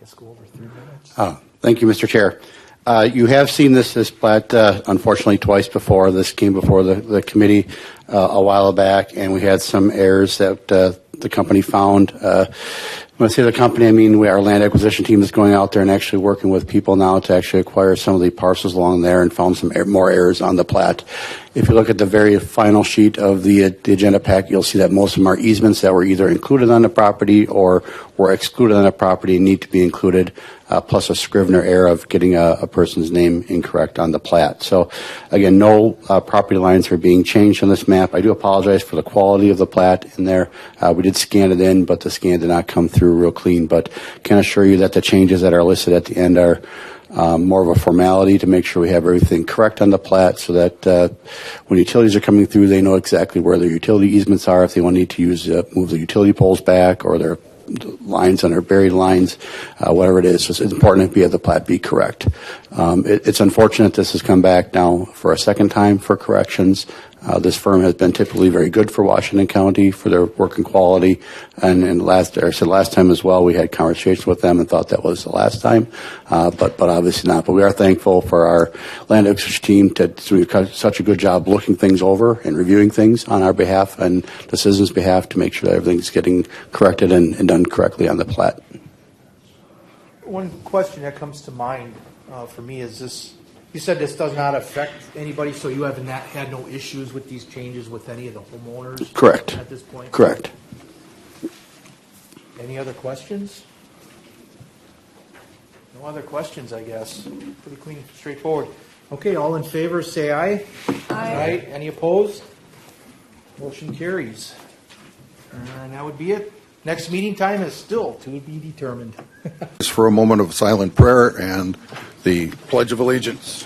Let's go over 3 minutes. Thank you, Mr. Chair. You have seen this plat, unfortunately, twice before. This came before the committee a while back, and we had some errors that the company found. When I say the company, I mean our land acquisition team is going out there and actually working with people now to actually acquire some of the parcels along there, and found some more errors on the plat. If you look at the very final sheet of the agenda pack, you'll see that most of them are easements that were either included on the property or were excluded on the property and need to be included, plus a Scrivener error of getting a person's name incorrect on the plat. So, again, no property lines are being changed on this map. I do apologize for the quality of the plat in there. We did scan it in, but the scan did not come through real clean. But can assure you that the changes that are listed at the end are more of a formality to make sure we have everything correct on the plat, so that when utilities are coming through, they know exactly where their utility easements are, if they need to move the utility poles back or their lines on their buried lines, whatever it is. So it's important to have the plat be correct. It's unfortunate this has come back now for a second time for corrections. This firm has been typically very good for Washington County for their work and quality. And last time as well, we had conversations with them and thought that was the last time, but obviously not. But we are thankful for our land acquisition team to do such a good job looking things over and reviewing things on our behalf and the citizens' behalf to make sure that everything's getting corrected and done correctly on the plat. One question that comes to mind for me is this. You said this does not affect anybody, so you have not had no issues with these changes with any of the homeowners? Correct. At this point? Correct. Any other questions? No other questions, I guess. Pretty clean, straightforward. Okay, all in favor, say aye. Aye. Any opposed? Motion carries. And that would be it. Next meeting time is still to be determined. For a moment of silent prayer and the Pledge of Allegiance.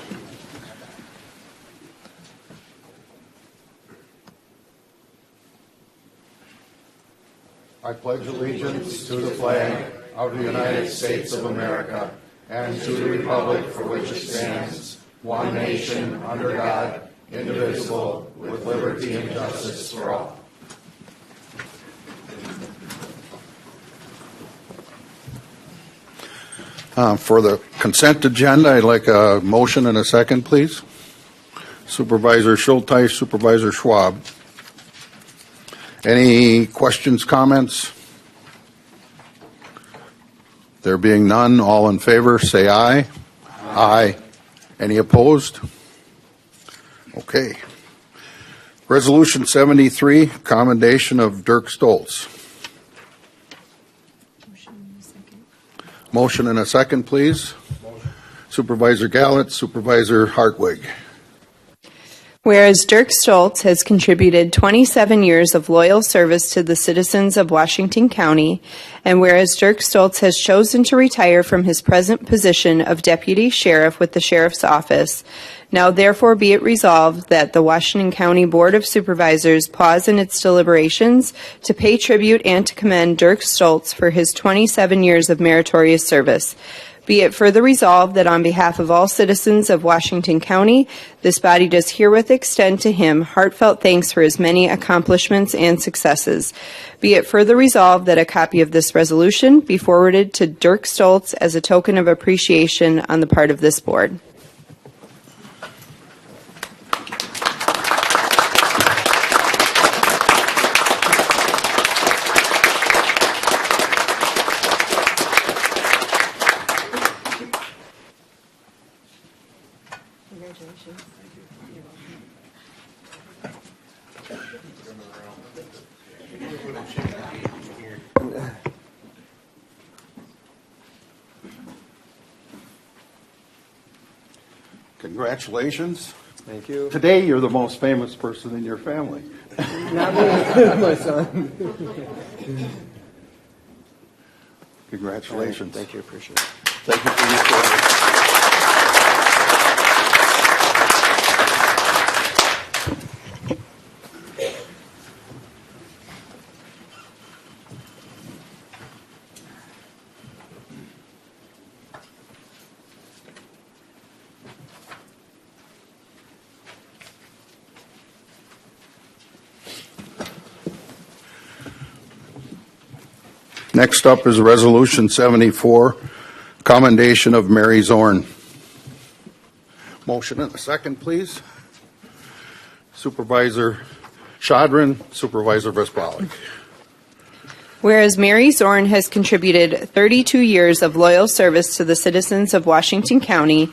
I pledge allegiance to the flag of the United States of America and to the republic for which it stands, one nation, under God, indivisible, with liberty and justice for all. For the consent agenda, I'd like a motion and a second, please. Supervisor Schulteis, Supervisor Schwab. Any questions, comments? There being none, all in favor, say aye. Aye. Any opposed? Okay. Resolution 73, commendation of Dirk Stoltz. Motion and a second, please. Supervisor Gallant, Supervisor Hartwig. Whereas Dirk Stoltz has contributed 27 years of loyal service to the citizens of Washington County, and whereas Dirk Stoltz has chosen to retire from his present position of Deputy Sheriff with the Sheriff's Office, now therefore be it resolved that the Washington County Board of Supervisors pause in its deliberations to pay tribute and to commend Dirk Stoltz for his 27 years of meritorious service. Be it further resolved that on behalf of all citizens of Washington County, this body does herewith extend to him heartfelt thanks for his many accomplishments and successes. Be it further resolved that a copy of this resolution be forwarded to Dirk Stoltz as a token of appreciation on the part of this board. Congratulations. Thank you. Today you're the most famous person in your family. Not me, my son. Congratulations. Thank you, appreciate it. Thank you for your service. Next up is Resolution 74, commendation of Mary Zorn. Motion and a second, please. Supervisor Shadrin, Supervisor Vespalic. Whereas Mary Zorn has contributed 32 years of loyal service to the citizens of Washington County,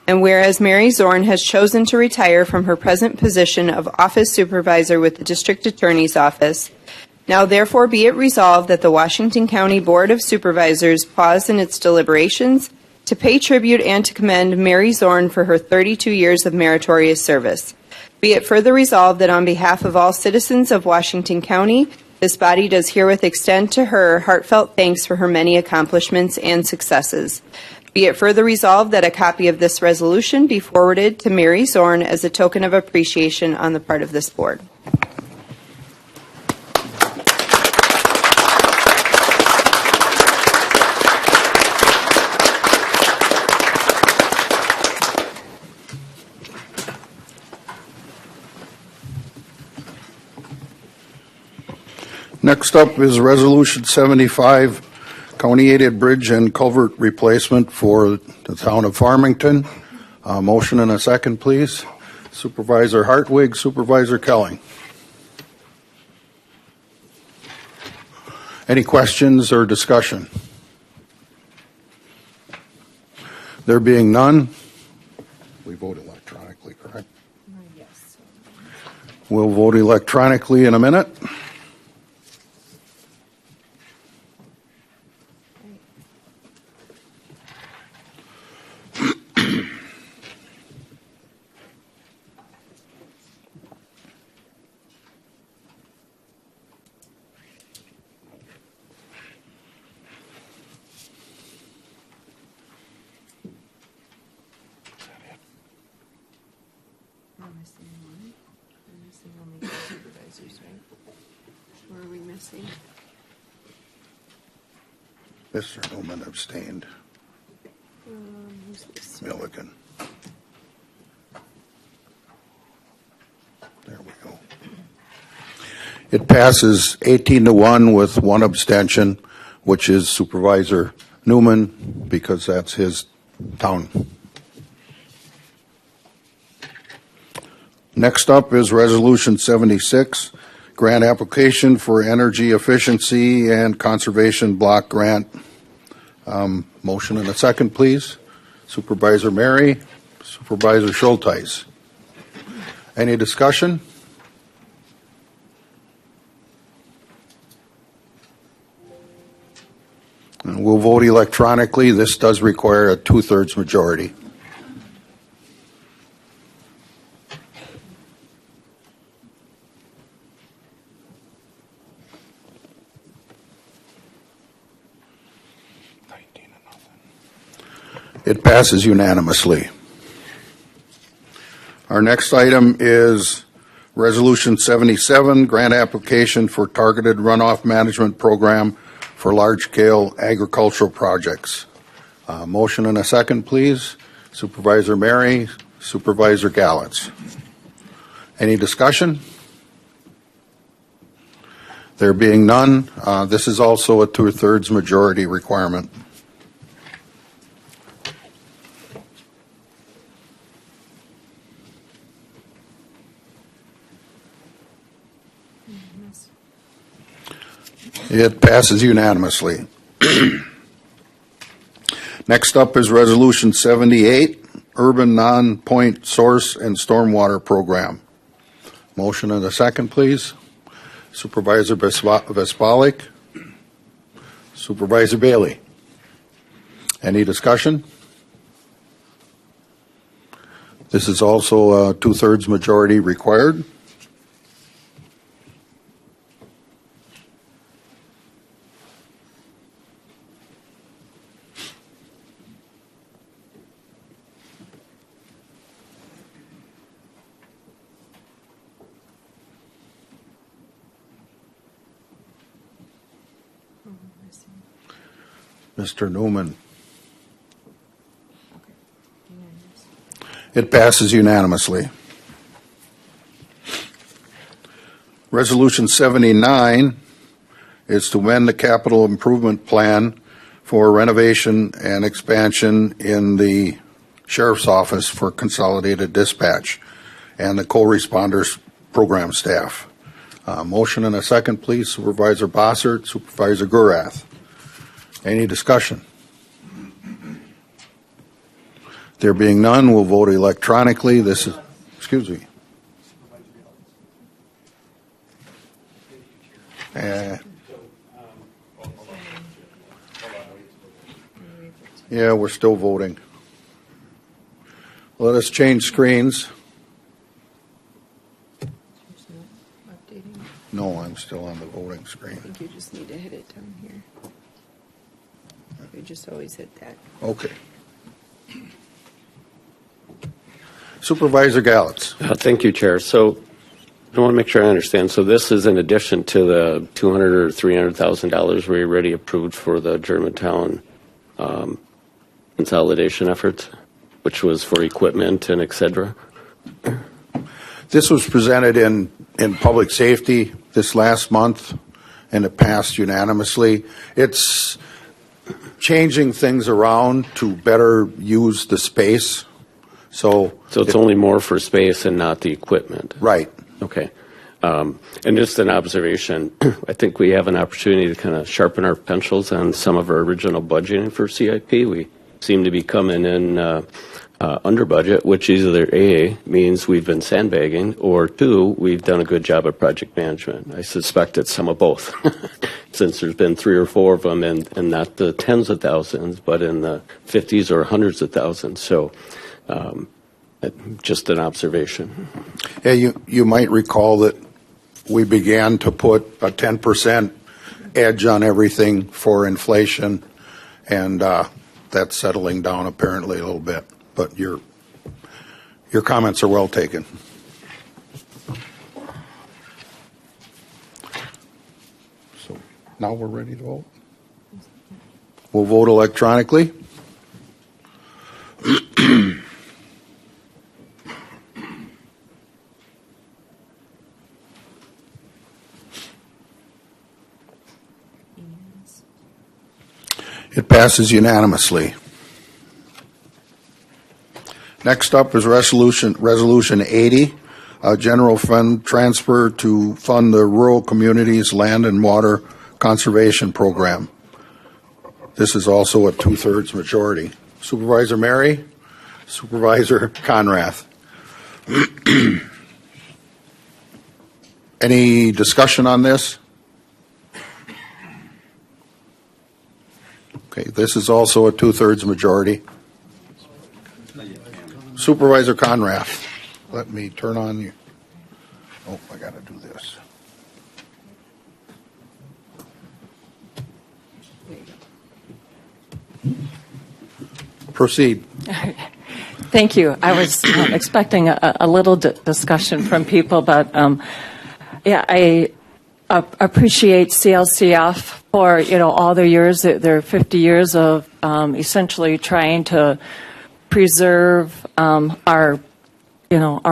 and whereas Mary Zorn has chosen to retire from her present position of office supervisor with the District Attorney's Office, now therefore be it resolved that the Washington County Board of Supervisors pause in its deliberations to pay tribute and to commend Mary Zorn for her 32 years of meritorious service. Be it further resolved that on behalf of all citizens of Washington County, this body does herewith extend to her heartfelt thanks for her many accomplishments and successes. Be it further resolved that a copy of this resolution be forwarded to Mary Zorn as a token of appreciation on the part of this board. Next up is Resolution 75, County-aided bridge and culvert replacement for the town of Farmington. Motion and a second, please. Supervisor Hartwig, Supervisor Kelling. Any questions or discussion? There being none, we vote electronically, correct? Yes. We'll vote electronically in a minute. Where are we missing? Mr. Newman abstained. Who's this? Milligan. There we go. It passes 18-1 with one abstention, which is Supervisor Newman, because that's his town. Next up is Resolution 76, grant application for energy efficiency and conservation block grant. Motion and a second, please. Supervisor Mary, Supervisor Schulteis. Any discussion? And we'll vote electronically. This does require a 2/3 majority. It passes unanimously. Our next item is Resolution 77, grant application for targeted runoff management program for large-scale agricultural projects. Motion and a second, please. Supervisor Mary, Supervisor Gallitz. Any discussion? There being none, this is also a 2/3 majority requirement. It passes unanimously. Next up is Resolution 78, Urban Non-Point Source and Stormwater Program. Motion and a second, please. Supervisor Vespalic, Supervisor Bailey. Any discussion? This is also a 2/3 majority required. Mr. Newman. It passes unanimously. Resolution 79 is to amend the capital improvement plan for renovation and expansion in the sheriff's office for consolidated dispatch and the co-responders program staff. Motion and a second, please. Supervisor Bossert, Supervisor Gurath. Any discussion? There being none, we'll vote electronically. This is, excuse me. Yeah, we're still voting. Let us change screens. No, I'm still on the voting screen. I think you just need to hit it down here. You just always hit that. Okay. Supervisor Gallitz. Thank you, Chair. So I want to make sure I understand. So this is in addition to the $200,000 or $300,000 we already approved for the Germantown consolidation efforts, which was for equipment and et cetera? This was presented in public safety this last month, and it passed unanimously. It's changing things around to better use the space. So it's only more for space and not the equipment? Right. Okay. And just an observation, I think we have an opportunity to kind of sharpen our pencils on some of our original budgeting for CIP. We seem to be coming in under budget, which either A, means we've been sandbagging, or 2, we've done a good job of project management. I suspect it's some of both, since there's been 3 or 4 of them, and not the tens of thousands, but in the 50s or hundreds of thousands. So just an observation. Yeah, you might recall that we began to put a 10% edge on everything for inflation, and that's settling down apparently a little bit. But your comments are well taken. So now we're ready to vote. We'll vote electronically. It passes unanimously. Next up is Resolution 80, a general fund transfer to fund the Rural Communities Land and Water Conservation Program. This is also a 2/3 majority. Supervisor Mary, Supervisor Conrath. Any discussion on this? Okay, this is also a 2/3 majority. Supervisor Conrath, let me turn on you. Oh, I got to do this. Proceed. Thank you. I was expecting a little discussion from people, but yeah, I appreciate CLCF for all their years, their 50 years of essentially trying to preserve our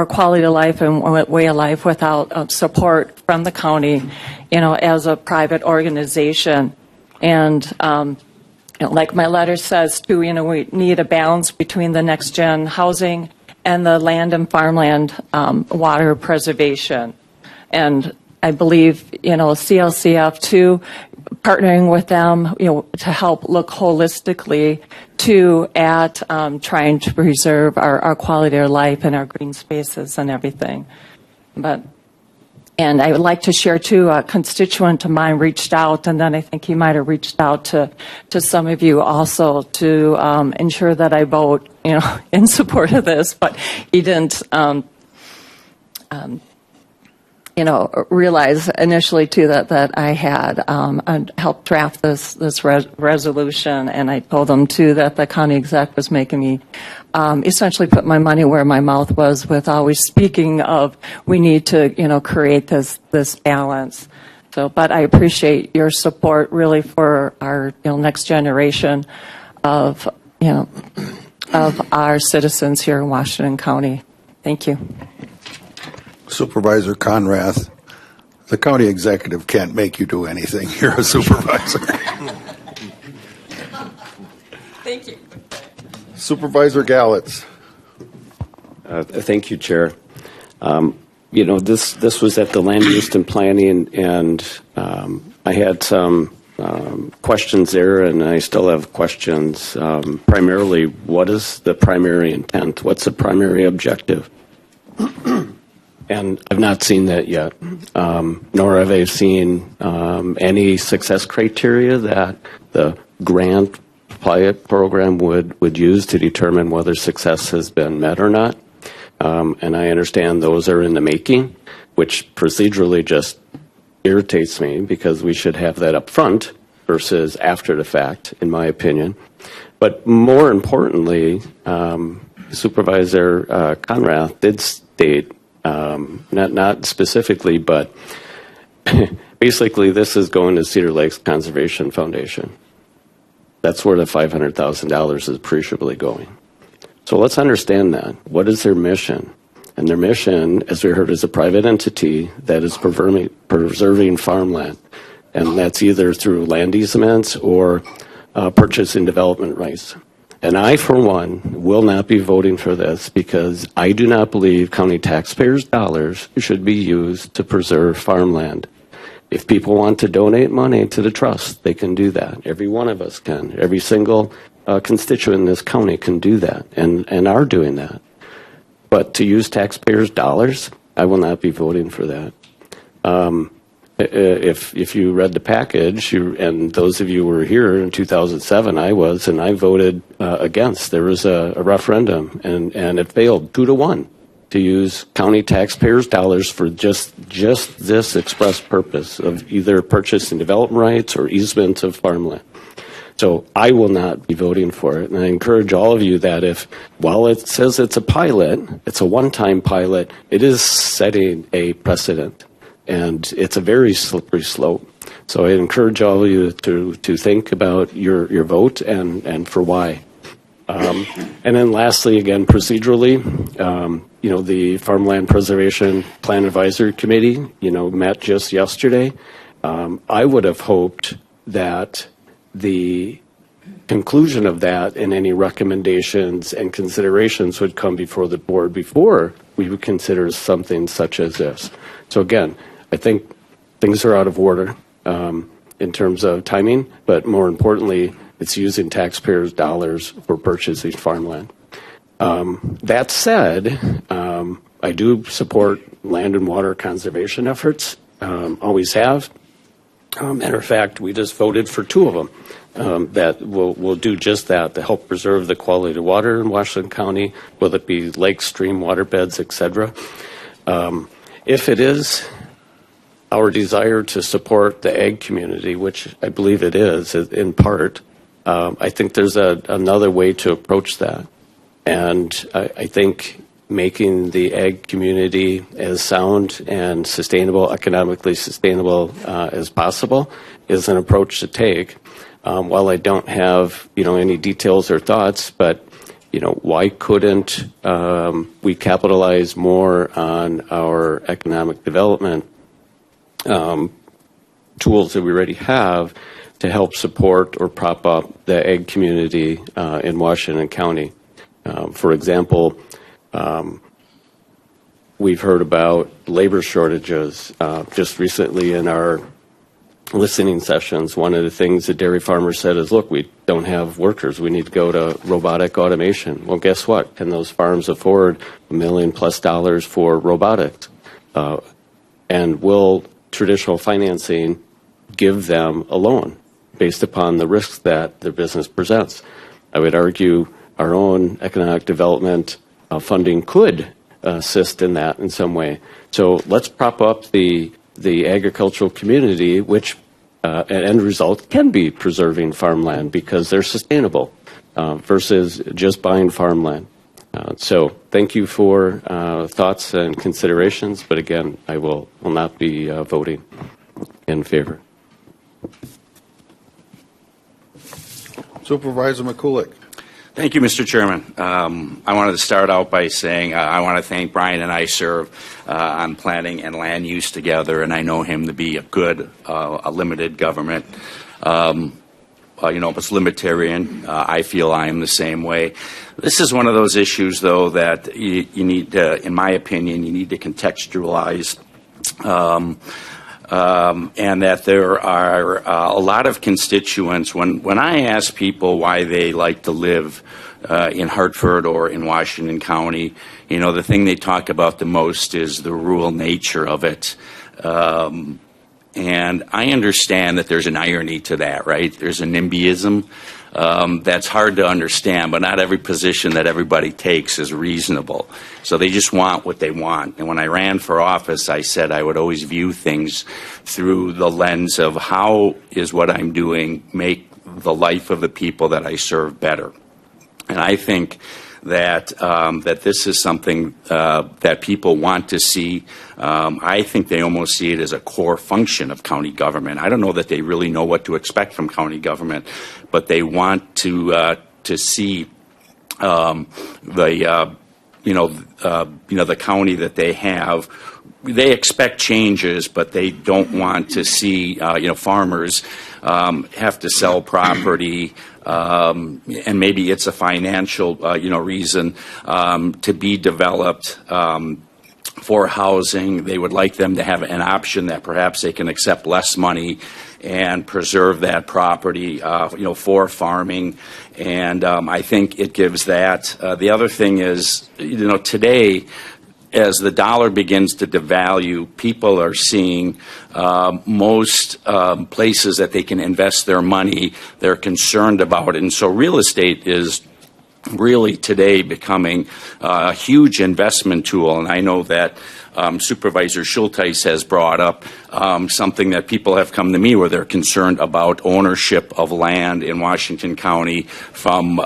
quality of life and way of life without support from the county, as a private organization. And like my letter says too, we need a balance between the next gen housing and the land and farmland water preservation. And I believe, CLCF too, partnering with them, to help look holistically too at trying to preserve our quality of life and our green spaces and everything. And I would like to share too, a constituent of mine reached out, and then I think he might have reached out to some of you also to ensure that I vote, in support of this, but he didn't, realize initially too that I had helped draft this resolution, and I told them too that the county exec was making me essentially put my money where my mouth was with always speaking of we need to create this balance. So, but I appreciate your support really for our next generation of our citizens here in Washington County. Thank you. Supervisor Conrath, the county executive can't make you do anything. You're a supervisor. Supervisor Gallitz. Thank you, Chair. This was at the Land Use and Planning, and I had some questions there, and I still have questions. Primarily, what is the primary intent? What's the primary objective? And I've not seen that yet, nor have I seen any success criteria that the grant pilot program would use to determine whether success has been met or not. And I understand those are in the making, which procedurally just irritates me because we should have that up front versus after the fact, in my opinion. But more importantly, Supervisor Conrath did state, not specifically, but basically this is going to Cedar Lakes Conservation Foundation. That's where the $500,000 is appreciably going. So let's understand that. What is their mission? And their mission, as we heard, is a private entity that is preserving farmland. And that's either through land easements or purchase and development rights. And I, for one, will not be voting for this because I do not believe county taxpayers' dollars should be used to preserve farmland. If people want to donate money to the trust, they can do that. Every one of us can. Every single constituent in this county can do that and are doing that. But to use taxpayers' dollars, I will not be voting for that. If you read the package, and those of you who were here in 2007, I was, and I voted against. There was a referendum, and it failed 2-1 to use county taxpayers' dollars for just this express purpose of either purchase and development rights or easement of farmland. So I will not be voting for it. And I encourage all of you that while it says it's a pilot, it's a one-time pilot, it is setting a precedent. And it's a very slippery slope. So I encourage all of you to think about your vote and for why. And then lastly, again, procedurally, the Farmland Preservation Plan Advisory Committee, met just yesterday. I would have hoped that the conclusion of that and any recommendations and considerations would come before the board before we would consider something such as this. So again, I think things are out of order in terms of timing, but more importantly, it's using taxpayers' dollars for purchasing farmland. That said, I do support land and water conservation efforts, always have. Matter of fact, we just voted for 2 of them that will do just that, to help preserve the quality of water in Washington County, whether it be lakes, stream, waterbeds, etc. If it is our desire to support the ag community, which I believe it is in part, I think there's another way to approach that. And I think making the ag community as sound and sustainable, economically sustainable as possible is an approach to take. While I don't have, any details or thoughts, but, why couldn't we capitalize more on our economic development tools that we already have to help support or prop up the ag community in Washington County? For example, we've heard about labor shortages. Just recently in our listening sessions, one of the things that dairy farmers said is, look, we don't have workers. We need to go to robotic automation. Well, guess what? Can those farms afford $1 million+ for robotics? And will traditional financing give them a loan based upon the risks that their business presents? I would argue our own economic development funding could assist in that in some way. So let's prop up the agricultural community, which an end result can be preserving farmland because they're sustainable versus just buying farmland. So thank you for thoughts and considerations, but again, I will not be voting in favor. Supervisor McCulloch. Thank you, Mr. Chairman. I wanted to start out by saying I want to thank Brian, and I serve on planning and land use together, and I know him to be a good, a limited government. was libertarian. I feel I am the same way. This is one of those issues, though, that you need to, in my opinion, you need to contextualize. And that there are a lot of constituents. When I ask people why they like to live in Hartford or in Washington County, the thing they talk about the most is the rural nature of it. And I understand that there's an irony to that, right? There's a NIMBYism that's hard to understand, but not every position that everybody takes is reasonable. So they just want what they want. And when I ran for office, I said I would always view things through the lens of how is what I'm doing make the life of the people that I serve better. And I think that that this is something that people want to see. I think they almost see it as a core function of county government. I don't know that they really know what to expect from county government, but they want to see the county that they have. They expect changes, but they don't want to see farmers have to sell property. And maybe it's a financial, reason to be developed for housing. They would like them to have an option that perhaps they can accept less money and preserve that property, for farming. And I think it gives that. The other thing is, today, as the dollar begins to devalue, people are seeing most places that they can invest their money, they're concerned about it. And so real estate is really today becoming a huge investment tool. And I know that Supervisor Schulteis has brought up something that people have come to me where they're concerned about ownership of land in Washington County from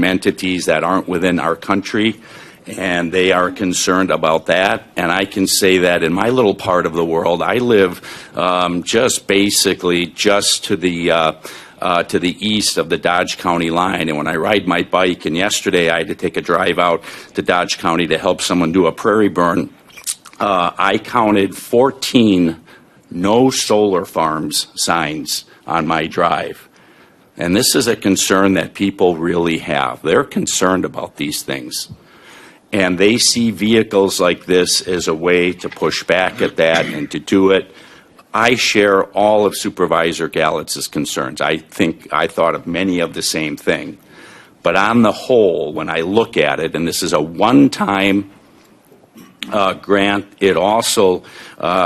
entities that aren't within our country. And they are concerned about that. And I can say that in my little part of the world, I live just to the east of the Dodge County line. And when I ride my bike, and yesterday I had to take a drive out to Dodge County to help someone do a prairie burn, I counted 14 no solar farms signs on my drive. And this is a concern that people really have. They're concerned about these things. And they see vehicles like this as a way to push back at that and to do it. I share all of Supervisor Gallitz's concerns. I think I thought of many of the same thing. But on the whole, when I look at it, and this is a one-time grant, it also,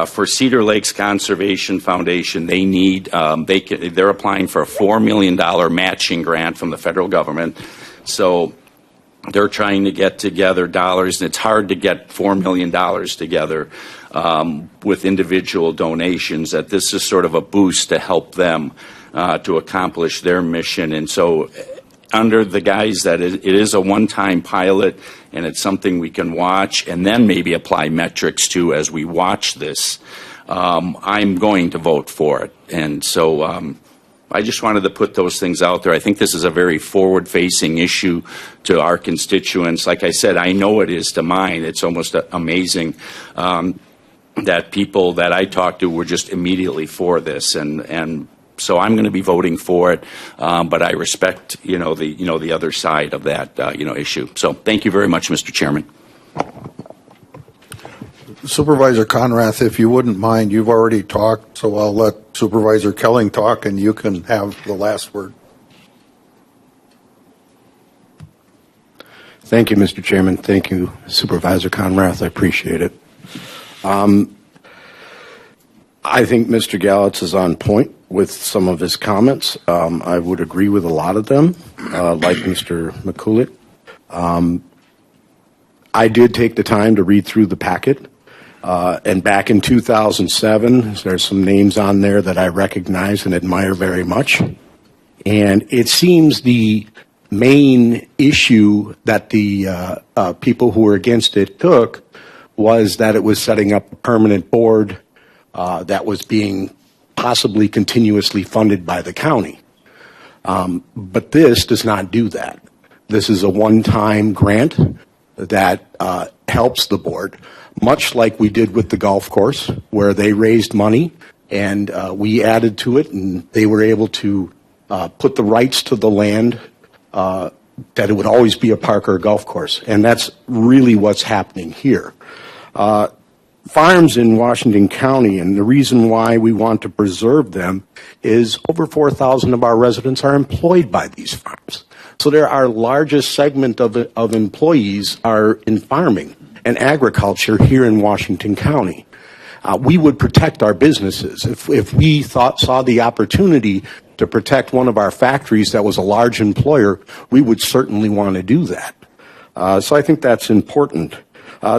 for Cedar Lakes Conservation Foundation, they need, they're applying for a $4 million matching grant from the federal government. So they're trying to get together dollars, and it's hard to get $4 million together with individual donations, that this is sort of a boost to help them to accomplish their mission. And so under the guise that it is a one-time pilot and it's something we can watch and then maybe apply metrics to as we watch this, I'm going to vote for it. And so I just wanted to put those things out there. I think this is a very forward-facing issue to our constituents. Like I said, I know it is to mine. It's almost amazing that people that I talked to were just immediately for this, and so I'm going to be voting for it. But I respect, the other side of that, issue. So thank you very much, Mr. Chairman. Supervisor Conrath, if you wouldn't mind, you've already talked, so I'll let Supervisor Kelling talk, and you can have the last word. Thank you, Mr. Chairman. Thank you, Supervisor Conrath. I appreciate it. I think Mr. Gallitz is on point with some of his comments. I would agree with a lot of them, like Mr. McCulloch. I did take the time to read through the packet. And back in 2007, there's some names on there that I recognize and admire very much. And it seems the main issue that the people who were against it took was that it was setting up a permanent board that was being possibly continuously funded by the county. But this does not do that. This is a one-time grant that helps the board, much like we did with the golf course, where they raised money and we added to it, and they were able to put the rights to the land, that it would always be a park or a golf course. And that's really what's happening here. Farms in Washington County, and the reason why we want to preserve them is over 4,000 of our residents are employed by these farms. So our largest segment of employees are in farming and agriculture here in Washington County. We would protect our businesses. If we saw the opportunity to protect one of our factories that was a large employer, we would certainly want to do that. So I think that's important.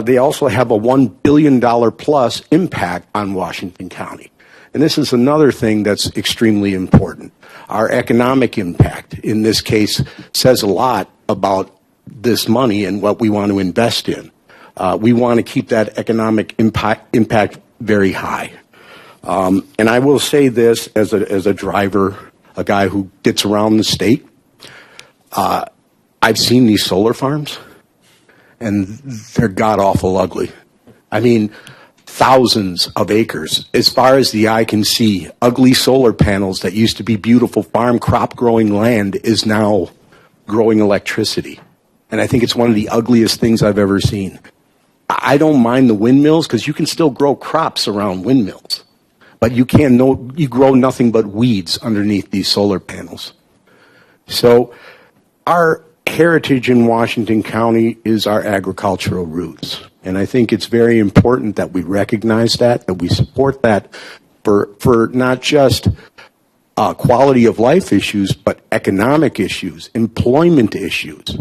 They also have a $1 billion plus impact on Washington County. And this is another thing that's extremely important. Our economic impact, in this case, says a lot about this money and what we want to invest in. We want to keep that economic impact very high. And I will say this as a driver, a guy who gets around the state. I've seen these solar farms, and they're god-awful ugly. I mean, thousands of acres, as far as the eye can see. Ugly solar panels that used to be beautiful farm crop-growing land is now growing electricity. And I think it's one of the ugliest things I've ever seen. I don't mind the windmills because you can still grow crops around windmills. But you grow nothing but weeds underneath these solar panels. So our heritage in Washington County is our agricultural roots. And I think it's very important that we recognize that we support that for not just quality of life issues, but economic issues, employment issues.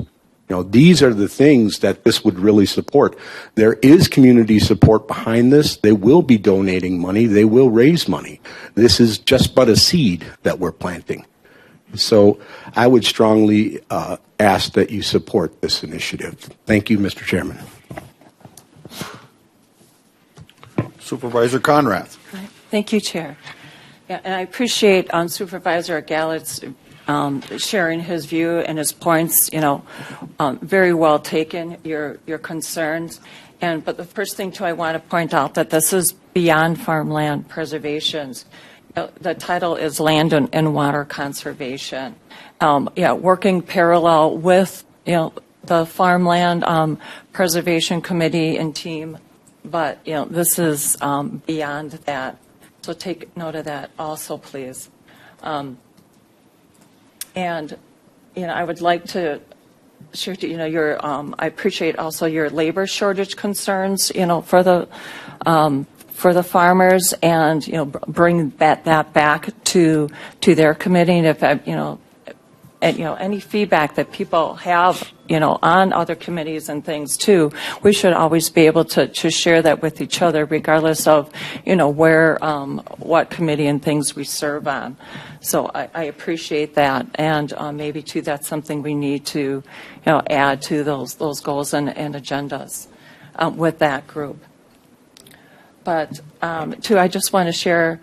These are the things that this would really support. There is community support behind this. They will be donating money. They will raise money. This is just but a seed that we're planting. So I would strongly ask that you support this initiative. Thank you, Mr. Chairman. Supervisor Conrath. Thank you, Chair. Yeah, and I appreciate Supervisor Gallett's sharing his view and his points. Very well taken. Your concerns, but the first thing too, I want to point out that this is beyond farmland preservations. The title is Land and Water Conservation. Working parallel with the Farmland Preservation Committee and team, but this is beyond that. So take note of that also, please. And I would like to share your I appreciate also your labor shortage concerns for the farmers, and bring that back to their committee. And if any feedback that people have on other committees and things too, we should always be able to share that with each other, regardless of where what committee and things we serve on. So I appreciate that, and maybe too that's something we need to add to those goals and agendas with that group. But too, I just want to share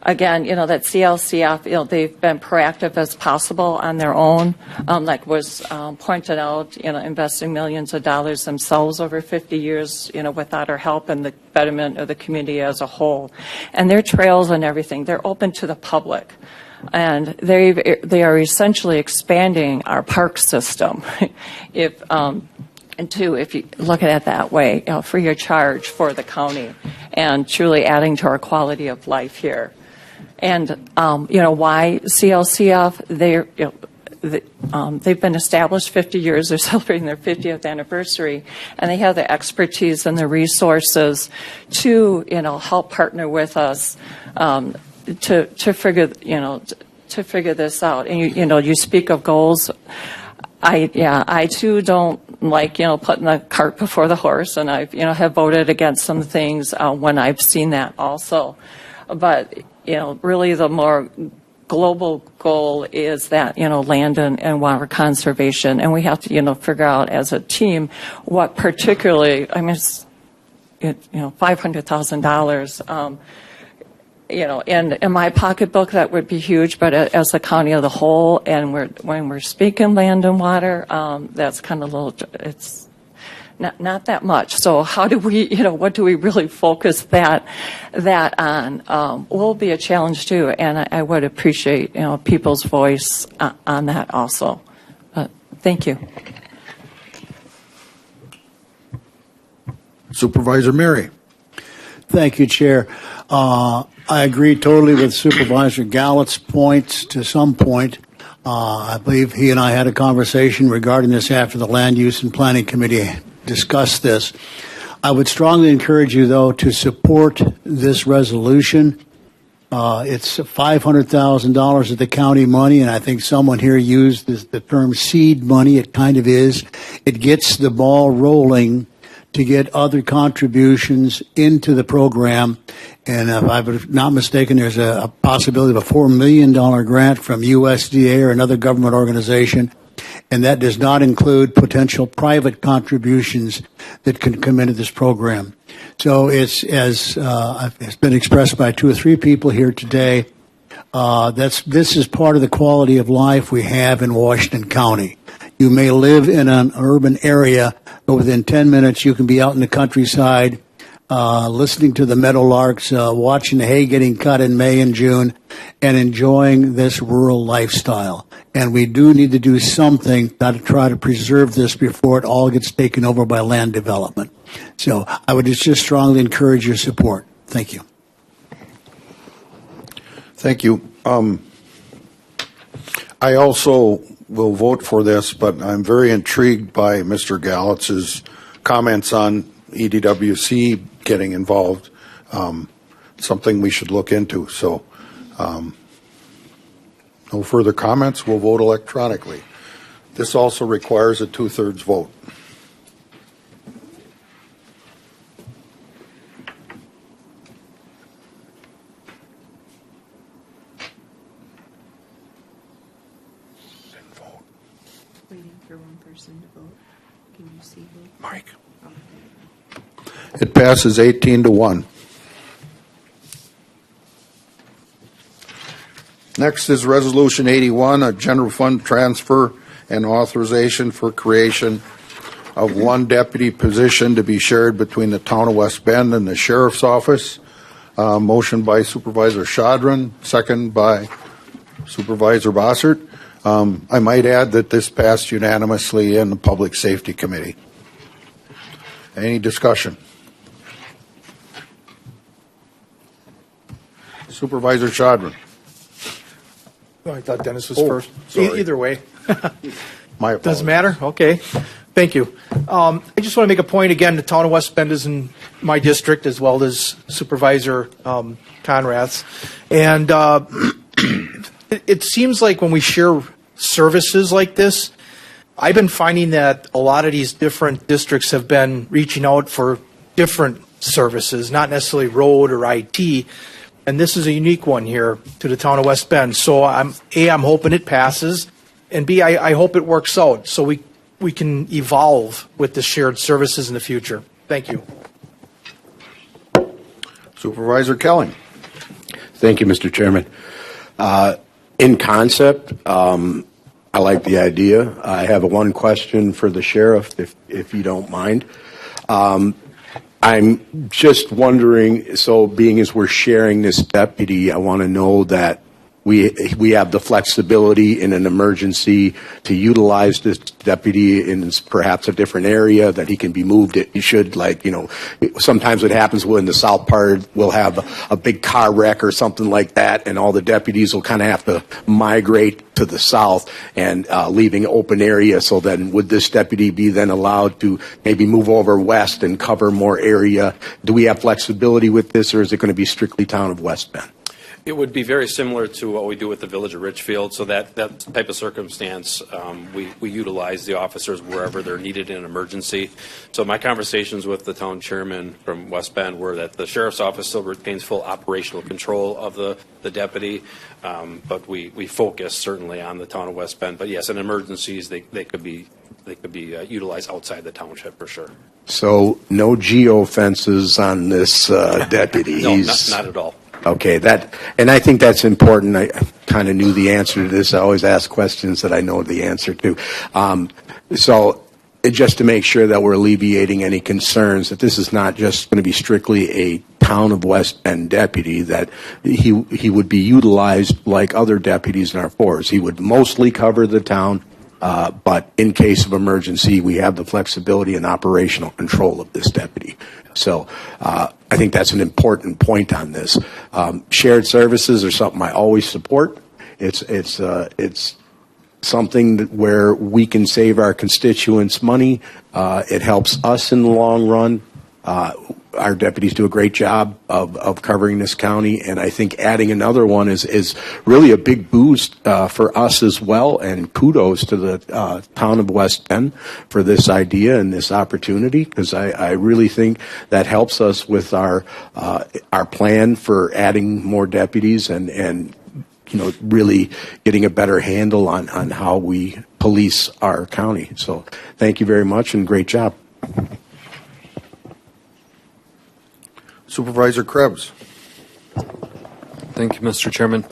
again, that CLCF, they've been proactive as possible on their own, like was pointed out, investing millions of dollars themselves over 50 years, without our help and the betterment of the community as a whole. And their trails and everything, they're open to the public. And they are essentially expanding our park system. And two, if you look at it that way, free of charge for the county, and truly adding to our quality of life here. And why CLCF? They've been established 50 years. They're celebrating their 50th anniversary, and they have the expertise and the resources to help partner with us to figure this out. And you speak of goals. I too don't like putting the cart before the horse, and I've have voted against some things when I've seen that also. But really the more global goal is that land and water conservation, and we have to figure out as a team what particularly. I mean, it's, $500,000. In my pocketbook, that would be huge, but as the county of the whole, and when we're speaking land and water, that's kind of not that much. So how do we, what do we really focus that on? Will be a challenge too, and I would appreciate, people's voice on that also. Thank you. Supervisor Mary. Thank you, Chair. I agree totally with Supervisor Gallett's points to some point. I believe he and I had a conversation regarding this after the Land Use and Planning Committee discussed this. I would strongly encourage you, though, to support this resolution. It's $500,000 of the county money, and I think someone here used the term seed money. It kind of is. It gets the ball rolling to get other contributions into the program. And if I'm not mistaken, there's a possibility of a $4 million grant from USDA or another government organization. And that does not include potential private contributions that can come into this program. So it's been expressed by 2 or 3 people here today. This is part of the quality of life we have in Washington County. You may live in an urban area, but within 10 minutes you can be out in the countryside, listening to the meadowlarks, watching the hay getting cut in May and June, and enjoying this rural lifestyle. And we do need to do something to try to preserve this before it all gets taken over by land development. So I would just strongly encourage your support. Thank you. Thank you. I also will vote for this, but I'm very intrigued by Mr. Gallett's comments on EDWC getting involved. Something we should look into. So no further comments. We'll vote electronically. This also requires a 2/3 vote. Waiting for one person to vote. Can you see who? Mike. It passes 18-1. Next is Resolution 81, a general fund transfer and authorization for creation of 1 deputy position to be shared between the town of West Bend and the sheriff's office. Motion by Supervisor Shadron, second by Supervisor Bossert. I might add that this passed unanimously in the Public Safety Committee. Any discussion? Supervisor Shadron. Oh, I thought Dennis was Oh, first. sorry. Either way. My apologies. Doesn't matter? Okay. Thank you. I just want to make a point again. The town of West Bend is in my district as well as Supervisor Conrad's. And it seems like when we share services like this, I've been finding that a lot of these different districts have been reaching out for different services, not necessarily road or IT. And this is a unique one here to the town of West Bend. So I'm hoping it passes, and B, I hope it works out so we can evolve with the shared services in the future. Thank you. Supervisor Kelling. Thank you, Mr. Chairman. In concept, I like the idea. I have one question for the sheriff, if you don't mind. I'm just wondering, so being as we're sharing this deputy, I want to know that we have the flexibility in an emergency to utilize this deputy in perhaps a different area, that he can be moved. He should, sometimes what happens in the south part, we'll have a big car wreck or something like that, and all the deputies will kind of have to migrate to the south and leaving open area. So then would this deputy be then allowed to maybe move over west and cover more area? Do we have flexibility with this, or is it going to be strictly town of West Bend? It would be very similar to what we do with the Village of Richfield. So that type of circumstance, we utilize the officers wherever they're needed in an emergency. So my conversations with the town chairman from West Bend were that the sheriff's office still retains full operational control of the deputy, but we focus certainly on the town of West Bend. But yes, in emergencies, they could be utilized outside the township for sure. So no geo fences on this deputy. No, not at all. Okay, and I think that's important. I kind of knew the answer to this. I always ask questions that I know the answer to. So just to make sure that we're alleviating any concerns that this is not just going to be strictly a town of West Bend deputy, that he would be utilized like other deputies in our force. He would mostly cover the town, but in case of emergency, we have the flexibility and operational control of this deputy. So I think that's an important point on this. Shared services are something I always support. It's something where we can save our constituents money. It helps us in the long run. Our deputies do a great job of covering this county, and I think adding another one is really a big boost for us as well, and kudos to the town of West Bend for this idea and this opportunity, because I really think that helps us with our plan for adding more deputies and really getting a better handle on how we police our county. So thank you very much and great job. Supervisor Krebs. Thank you, Mr. Chairman.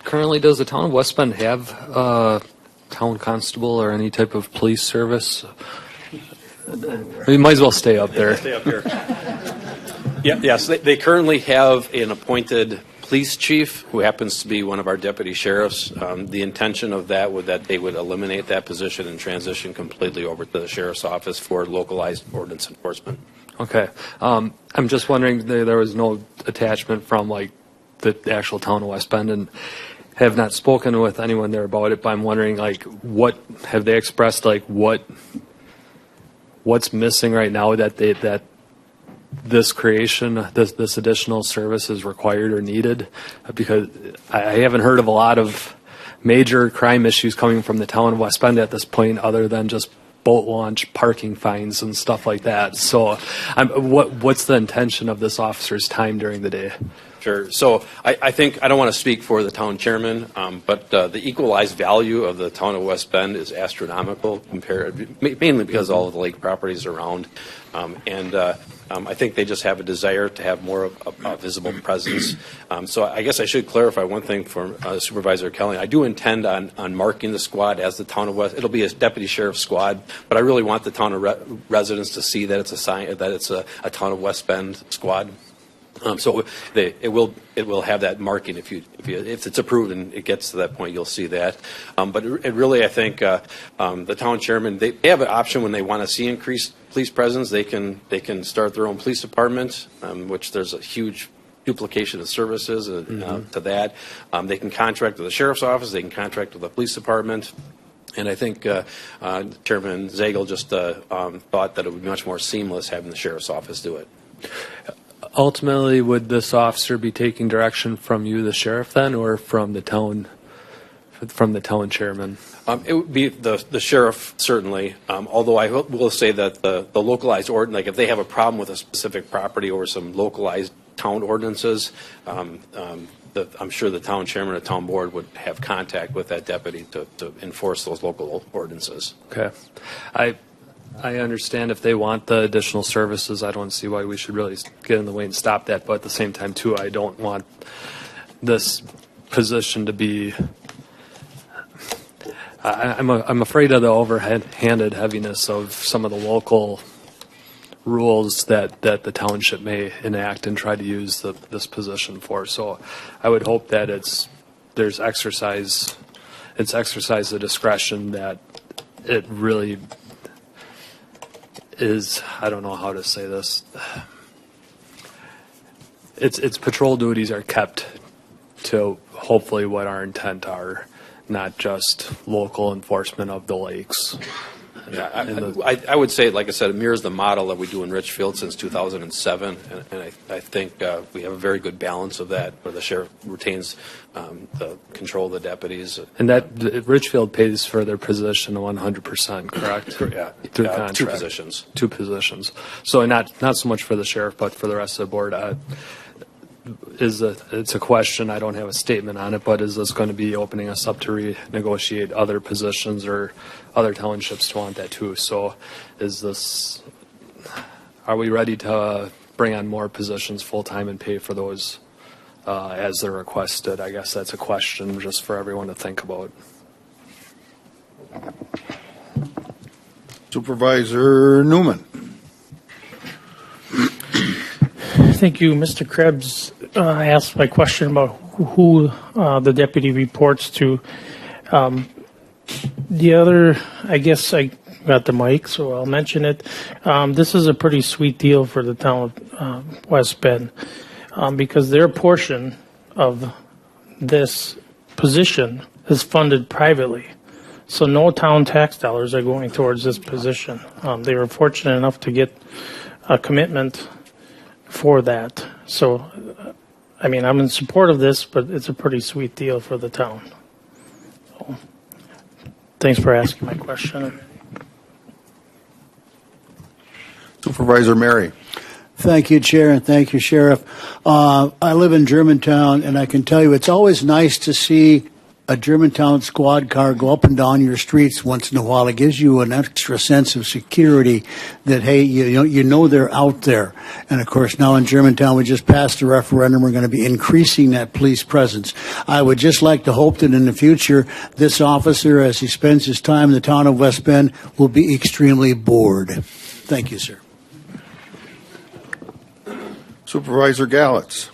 Currently, does the town of West Bend have a town constable or any type of police service? You might as well stay up there. Stay up here. Yes, they currently have an appointed police chief who happens to be one of our deputy sheriffs. The intention of that would that they would eliminate that position and transition completely over to the sheriff's office for localized ordinance enforcement. Okay. I'm just wondering, there was no attachment from the actual town of West Bend, and have not spoken with anyone there about it, but I'm wondering what have they expressed, what's missing right now that this creation, this additional service is required or needed? Because I haven't heard of a lot of major crime issues coming from the town of West Bend at this point, other than just boat launch parking fines and stuff like that. So what's the intention of this officer's time during the day? Sure. So I think, I don't want to speak for the town chairman, but the equalized value of the town of West Bend is astronomical, mainly because all of the lake properties around. I think they just have a desire to have more of a visible presence. So I guess I should clarify one thing for Supervisor Kelly. I do intend on marking the squad as the town of West. It'll be a deputy sheriff's squad, but I really want the town of residents to see that it's a town of West Bend squad. So it will have that marking if it's approved and it gets to that point, you'll see that. But it really, I think the town chairman, they have an option when they want to see increased police presence. They can start their own police department, which there's a huge duplication of services to that. They can contract with the sheriff's office. They can contract with the police department. And I think Chairman Zagel just thought that it would be much more seamless having the sheriff's office do it. Ultimately, would this officer be taking direction from you, the sheriff, then, or from the town chairman? It would be the sheriff, certainly. Although I will say that the localized ordinance, if they have a problem with a specific property or some localized town ordinances, I'm sure the town chairman or town board would have contact with that deputy to enforce those local ordinances. Okay. I understand if they want the additional services, I don't see why we should really get in the way and stop that. But at the same time, too, I don't want this position to be. I'm afraid of the overhanded heaviness of some of the local rules that the township may enact and try to use this position for. So I would hope that it's exercise of discretion, that it really is, I don't know how to say this. Its patrol duties are kept to hopefully what our intent are, not just local enforcement of the lakes. Yeah, I would say, like I said, it mirrors the model that we do in Richfield since 2007, and I think we have a very good balance of that, where the sheriff retains the control of the deputies. And that Richfield pays for their position 100%, correct? Yeah, through contract. Two positions. So not so much for the sheriff, but for the rest of the board. It's a question, I don't have a statement on it, but is this going to be opening us up to renegotiate other positions or other townships to want that too? So are we ready to bring on more positions full-time and pay for those as they're requested? I guess that's a question just for everyone to think about. Supervisor Newman. Thank you. Mr. Krebs asked my question about who the deputy reports to. The other, I guess I got the mic, so I'll mention it. This is a pretty sweet deal for the town of West Bend because their portion of this position is funded privately. So no town tax dollars are going towards this position. They were fortunate enough to get a commitment for that. So, I mean, I'm in support of this, but it's a pretty sweet deal for the town. So, thanks for asking my question. Supervisor Mary. Thank you, Chair, and thank you, Sheriff. I live in Germantown, and I can tell you it's always nice to see a Germantown squad car go up and down your streets once in a while. It gives you an extra sense of security that, hey, you know they're out there. And, of course, now in Germantown, we just passed a referendum. We're going to be increasing that police presence. I would just like to hope that in the future, this officer, as he spends his time in the town of West Bend, will be extremely bored. Thank you, sir. Supervisor Gallitz.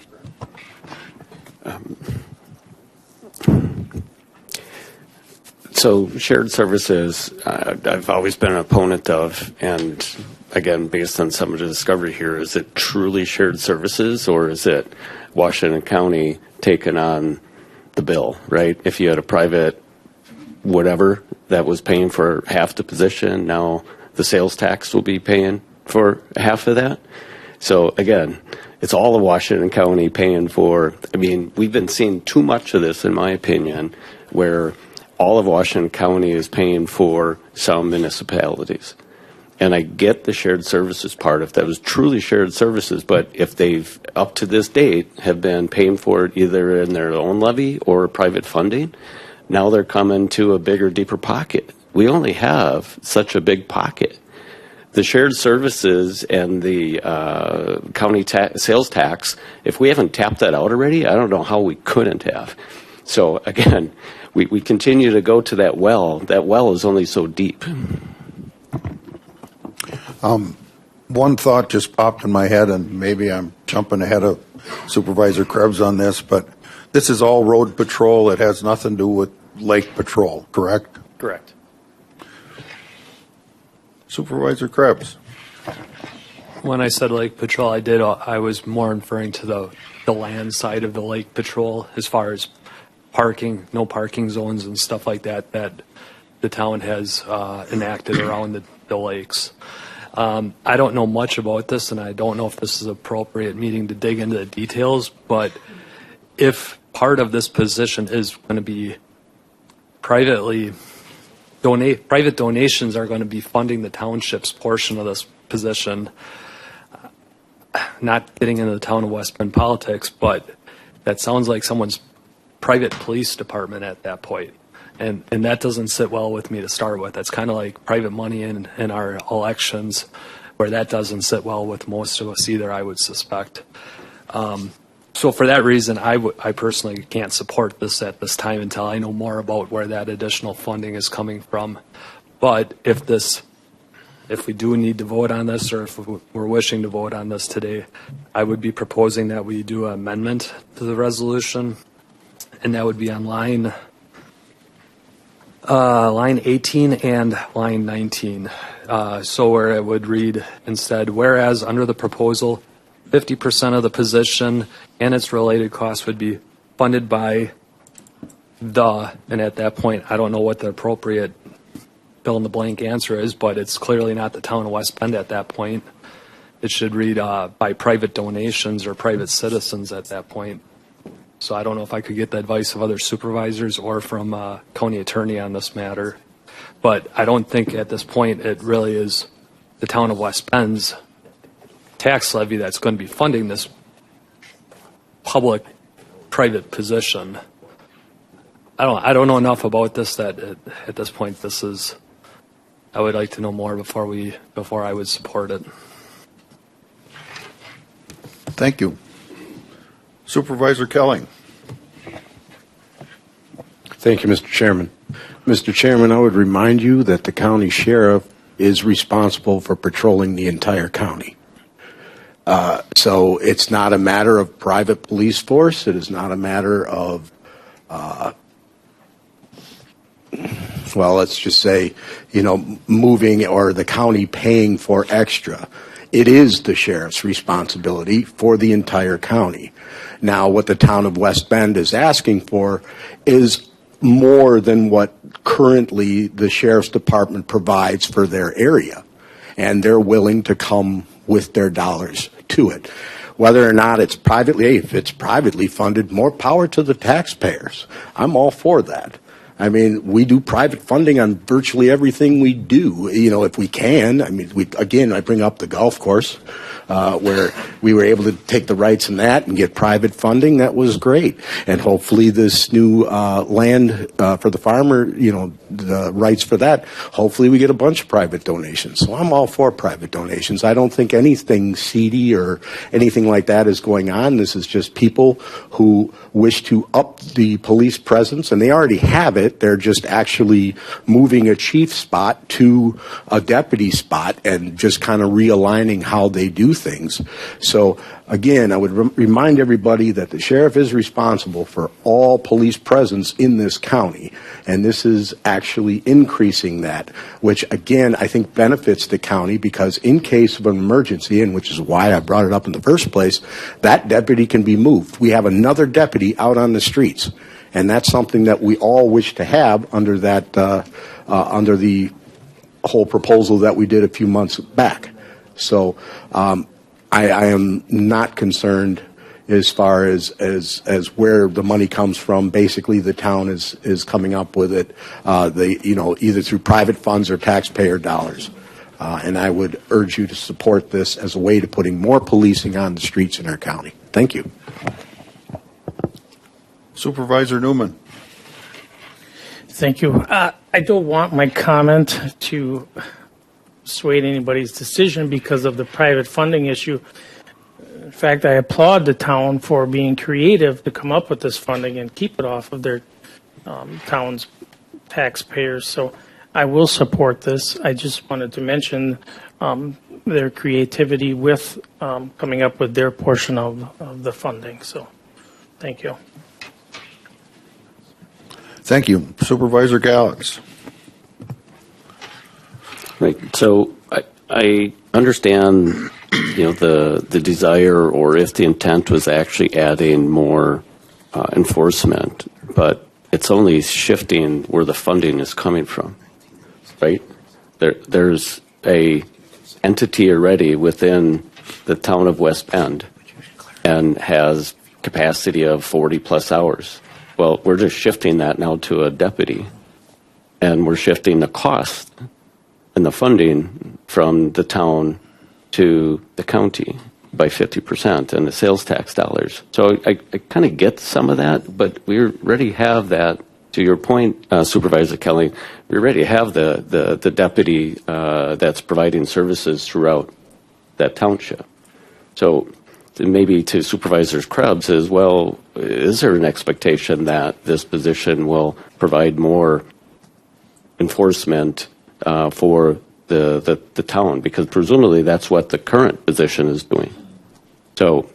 So shared services, I've always been an opponent of, and again, based on some of the discovery here, is it truly shared services or is it Washington County taking on the bill, right? If you had a private whatever that was paying for half the position, now the sales tax will be paying for half of that. So again, it's all of Washington County paying for, I mean, we've been seeing too much of this, in my opinion, where all of Washington County is paying for some municipalities. And I get the shared services part, if that was truly shared services, but if they've, up to this date, have been paying for it either in their own levy or private funding, now they're coming to a bigger, deeper pocket. We only have such a big pocket. The shared services and the county sales tax, if we haven't tapped that out already, I don't know how we couldn't have. So again, we continue to go to that well. That well is only so deep. One thought just popped in my head, and maybe I'm jumping ahead of Supervisor Krebs on this, but this is all road patrol. It has nothing to do with lake patrol, correct? Correct. Supervisor Krebs. When I said lake patrol, I was more referring to the land side of the lake patrol as far as parking, no parking zones and stuff like that the town has enacted around the lakes. I don't know much about this, and I don't know if this is an appropriate meeting to dig into the details, but if part of this position is going to be private donations are going to be funding the township's portion of this position, not getting into the town of West Bend politics, but that sounds like someone's private police department at that point. And that doesn't sit well with me to start with. That's kind of like private money in our elections, where that doesn't sit well with most of us either, I would suspect. So for that reason, I personally can't support this at this time until I know more about where that additional funding is coming from. But if we do need to vote on this, or if we're wishing to vote on this today, I would be proposing that we do an amendment to the resolution, and that would be on line 18 and line 19. So where it would read instead, whereas under the proposal, 50% of the position and its related costs would be funded by and at that point, I don't know what the appropriate fill in the blank answer is, but it's clearly not the town of West Bend at that point. It should read by private donations or private citizens at that point. So I don't know if I could get the advice of other supervisors or from county attorney on this matter. But I don't think at this point it really is the town of West Bend's tax levy that's going to be funding this public-private position. I don't know enough about this that at this point I would like to know more before I would support it. Thank you. Supervisor Kelling. Thank you, Mr. Chairman. Mr. Chairman, I would remind you that the county sheriff is responsible for patrolling the entire county. So it's not a matter of private police force. It is not a matter of, well, let's just say, moving or the county paying for extra. It is the sheriff's responsibility for the entire county. Now, what the town of West Bend is asking for is more than what currently the sheriff's department provides for their area. And they're willing to come with their dollars to it. Whether or not it's if it's privately funded, more power to the taxpayers. I'm all for that. I mean, we do private funding on virtually everything we do, if we can. I mean, I bring up the golf course, where we were able to take the rights in that and get private funding. That was great. And hopefully this new land for the farmer, the rights for that, hopefully we get a bunch of private donations. So I'm all for private donations. I don't think anything seedy or anything like that is going on. This is just people who wish to up the police presence, and they already have it. They're just actually moving a chief spot to a deputy spot and just kind of realigning how they do things. So again, I would remind everybody that the sheriff is responsible for all police presence in this county, and this is actually increasing that, which again I think benefits the county, because in case of an emergency, and which is why I brought it up in the first place, that deputy can be moved. We have another deputy out on the streets. And that's something that we all wish to have under that, under the whole proposal that we did a few months back. So I am not concerned as far as where the money comes from. Basically, the town is coming up with it, either through private funds or taxpayer dollars. And I would urge you to support this as a way to putting more policing on the streets in our county. Thank you. Supervisor Newman. Thank you. I don't want my comment to sway anybody's decision because of the private funding issue. In fact, I applaud the town for being creative to come up with this funding and keep it off of their town's taxpayers. So I will support this. I just wanted to mention their creativity with coming up with their portion of the funding. So thank you. Thank you. Supervisor Gallix. Right. So I understand, the desire, or if the intent was actually adding more enforcement, but it's only shifting where the funding is coming from, right? There's a entity already within the town of West Bend and has capacity of 40 plus hours. Well, we're just shifting that now to a deputy, and we're shifting the cost and the funding from the town to the county by 50% and the sales tax dollars. So I kind of get some of that, but we already have that. To your point, Supervisor Kelly, we already have the deputy that's providing services throughout that township. So maybe to Supervisor Krebs as well, is there an expectation that this position will provide more enforcement for the town? Because presumably that's what the current position is doing. So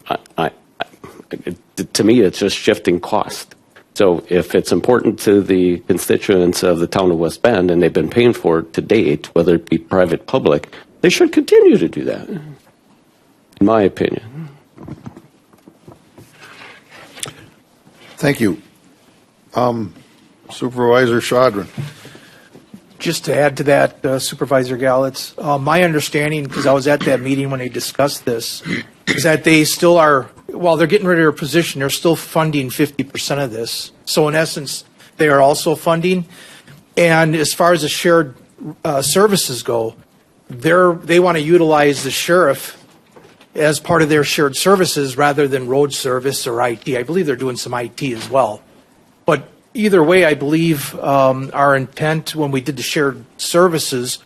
to me, it's just shifting cost. So if it's important to the constituents of the town of West Bend and they've been paying for it to date, whether it be private, public, they should continue to do that, in my opinion. Thank you. Supervisor Shadron. Just to add to that, Supervisor Gallitz, my understanding, because I was at that meeting when they discussed this, is that they still are, while they're getting rid of their position, they're still funding 50% of this. So in essence, they are also funding. And as far as the shared services go, they want to utilize the sheriff as part of their shared services rather than road service or IT. I believe they're doing some IT as well. But either way, I believe our intent when we did the shared services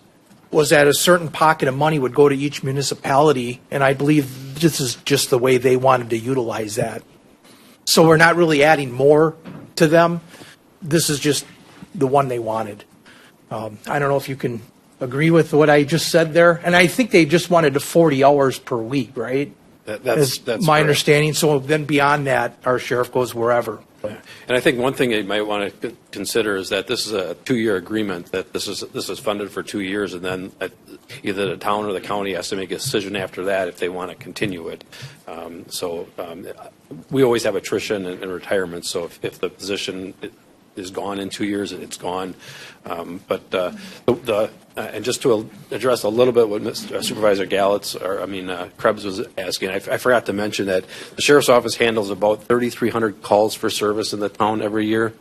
was that a certain pocket of money would go to each municipality, and I believe this is just the way they wanted to utilize that. So we're not really adding more to them. This is just the one they wanted. I don't know if you can agree with what I just said there? And I think they just wanted the 40 hours per week, right? That's my correct. understanding. So then beyond that, our sheriff goes wherever. And I think one thing you might want to consider is that this is a 2-year agreement, that this is funded for 2 years, and then either the town or the county has to make a decision after that if they want to continue it. We always have attrition and retirement, so if the position is gone in 2 years, it's gone. And just to address a little bit what Supervisor Krebs was asking, I forgot to mention that the Sheriff's Office handles about 3,300 calls for service in the town every year,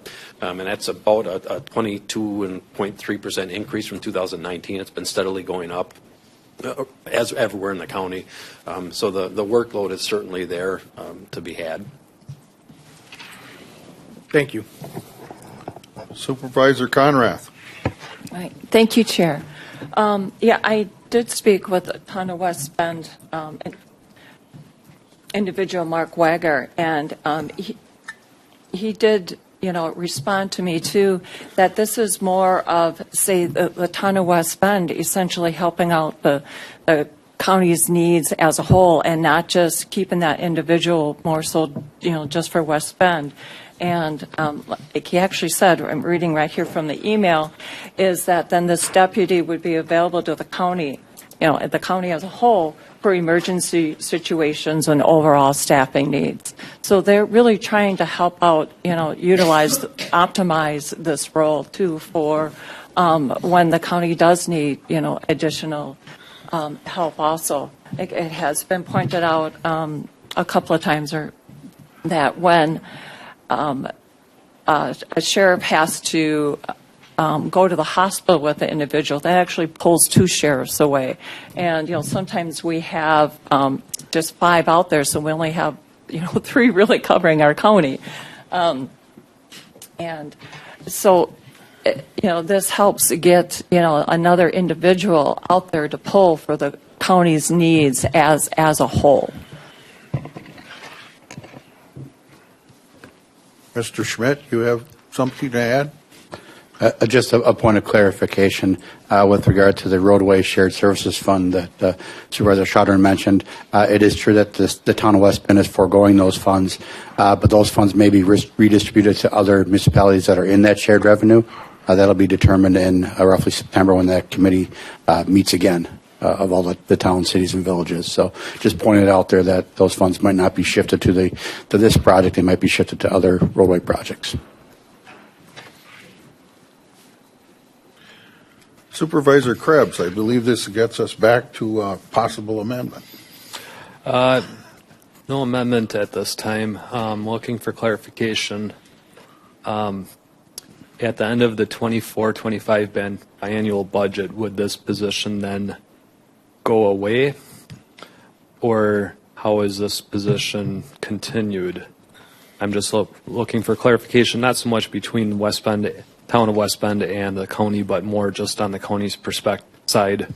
and that's about a 22.3% increase from 2019. It's been steadily going up, as everywhere in the county. So the workload is certainly there to be had. Thank you. Supervisor Conrath. Right. Thank you, Chair. I did speak with the Town of West Bend individual, Mark Wager, and he did, respond to me too that this is more of, say, the Town of West Bend essentially helping out the county's needs as a whole, and not just keeping that individual more so, just for West Bend. And like he actually said, I'm reading right here from the email, is that then this deputy would be available to the county, the county as a whole, for emergency situations and overall staffing needs. So they're really trying to help out, optimize this role too for when the county does need, additional help also. It has been pointed out a couple of times that when a sheriff has to go to the hospital with the individual, that actually pulls 2 sheriffs away. And, sometimes we have just 5 out there, so we only have, 3 really covering our county. And so, this helps get, another individual out there to pull for the county's needs as a whole. Mr. Schmidt, you have something to add? Just a point of clarification with regard to the roadway shared services fund that Supervisor Schauder mentioned. It is true that the town of West Bend is foregoing those funds, but those funds may be redistributed to other municipalities that are in that shared revenue. That'll be determined in roughly September when that committee meets again of all the towns, cities, and villages. So just pointed out there that those funds might not be shifted to this project. They might be shifted to other roadway projects. Supervisor Krebs, I believe this gets us back to a possible amendment. No amendment at this time. Looking for clarification. At the end of the 24-25 biannual budget, would this position then go away? Or how is this position continued? I'm just looking for clarification, not so much between West Bend, town of West Bend and the county, but more just on the county's perspective side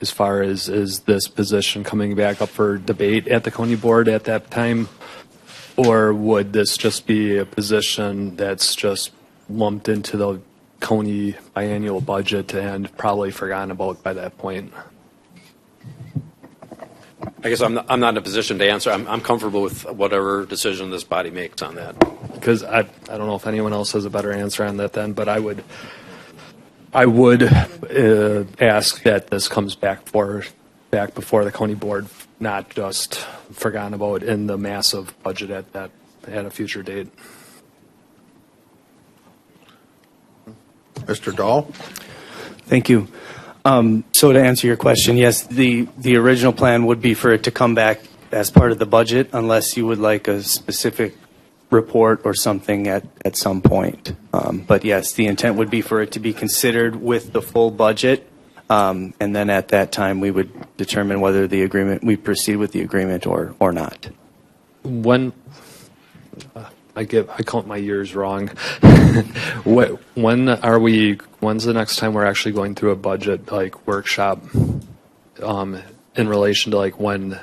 as far as is this position coming back up for debate at the county board at that time? Or would this just be a position that's just lumped into the county biannual budget and probably forgotten about by that point? I guess I'm not in a position to answer. I'm comfortable with whatever decision this body makes on that. Because I don't know if anyone else has a better answer on that then, but I would ask that this comes back before the county board, not just forgotten about in the massive budget at a future date. Mr. Dahl? Thank you. So to answer your question, yes, the original plan would be for it to come back as part of the budget unless you would like a specific report or something at some point. But yes, the intent would be for it to be considered with the full budget. And then at that time, we would determine whether we proceed with the agreement or not. When I count my years wrong. When's the next time we're actually going through a budget workshop in relation to when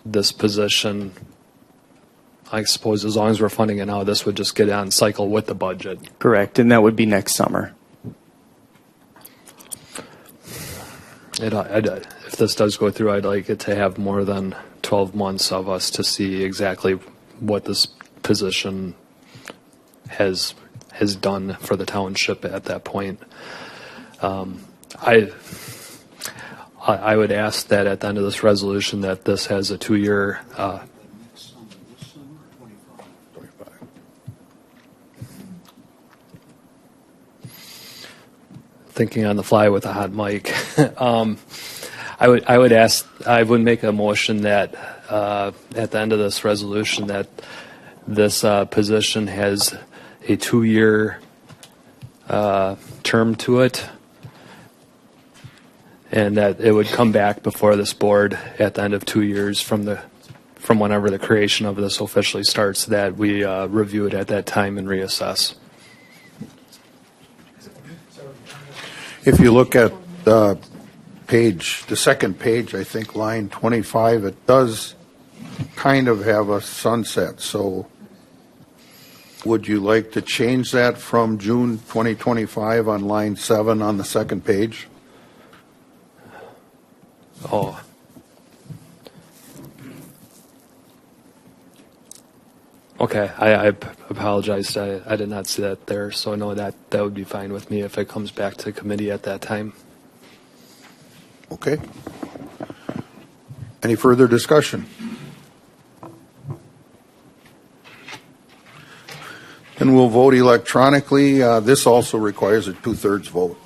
this position, I suppose as long as we're funding it now, this would just get on cycle with the budget. Correct, and that would be next summer. if this does go through, I'd like it to have more than 12 months of us to see exactly what this position has done for the township at that point. I would ask that at the end of this resolution that this has a 2-year thinking on the fly with a hot mic. I would make a motion that at the end of this resolution that this position has a 2-year term to it, and that it would come back before this board at the end of 2 years from whenever the creation of this officially starts, that we review it at that time and reassess. If you look at the second page, I think line 25, it does kind of have a sunset. So would you like to change that from June 2025 on line 7 on the second page? Oh. Okay, I apologize. I did not see that there, so no, that would be fine with me if it comes back to committee at that time. Okay. Any further discussion? And we'll vote electronically. This also requires a 2/3 vote.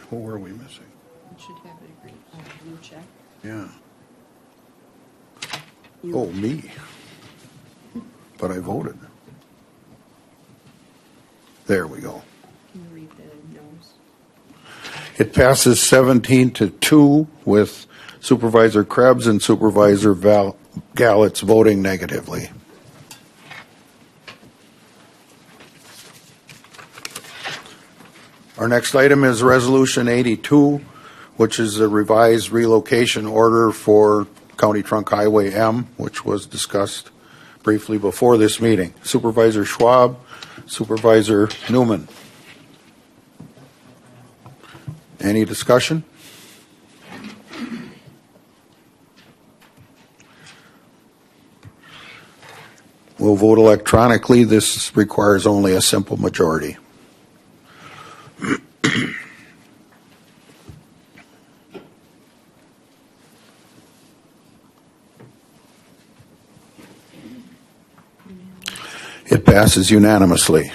Who were we missing? Should have it agreed. Blue check. Yeah. Oh, me. But I voted. There we go. Can you read the no's? It passes 17-2 with Supervisor Krebs and Supervisor Gallitz voting negatively. Our next item is Resolution 82, which is a revised relocation order for County Trunk Highway M, which was discussed briefly before this meeting. Supervisor Schwab, Supervisor Newman. Any discussion? We'll vote electronically. This requires only a simple majority. It passes unanimously.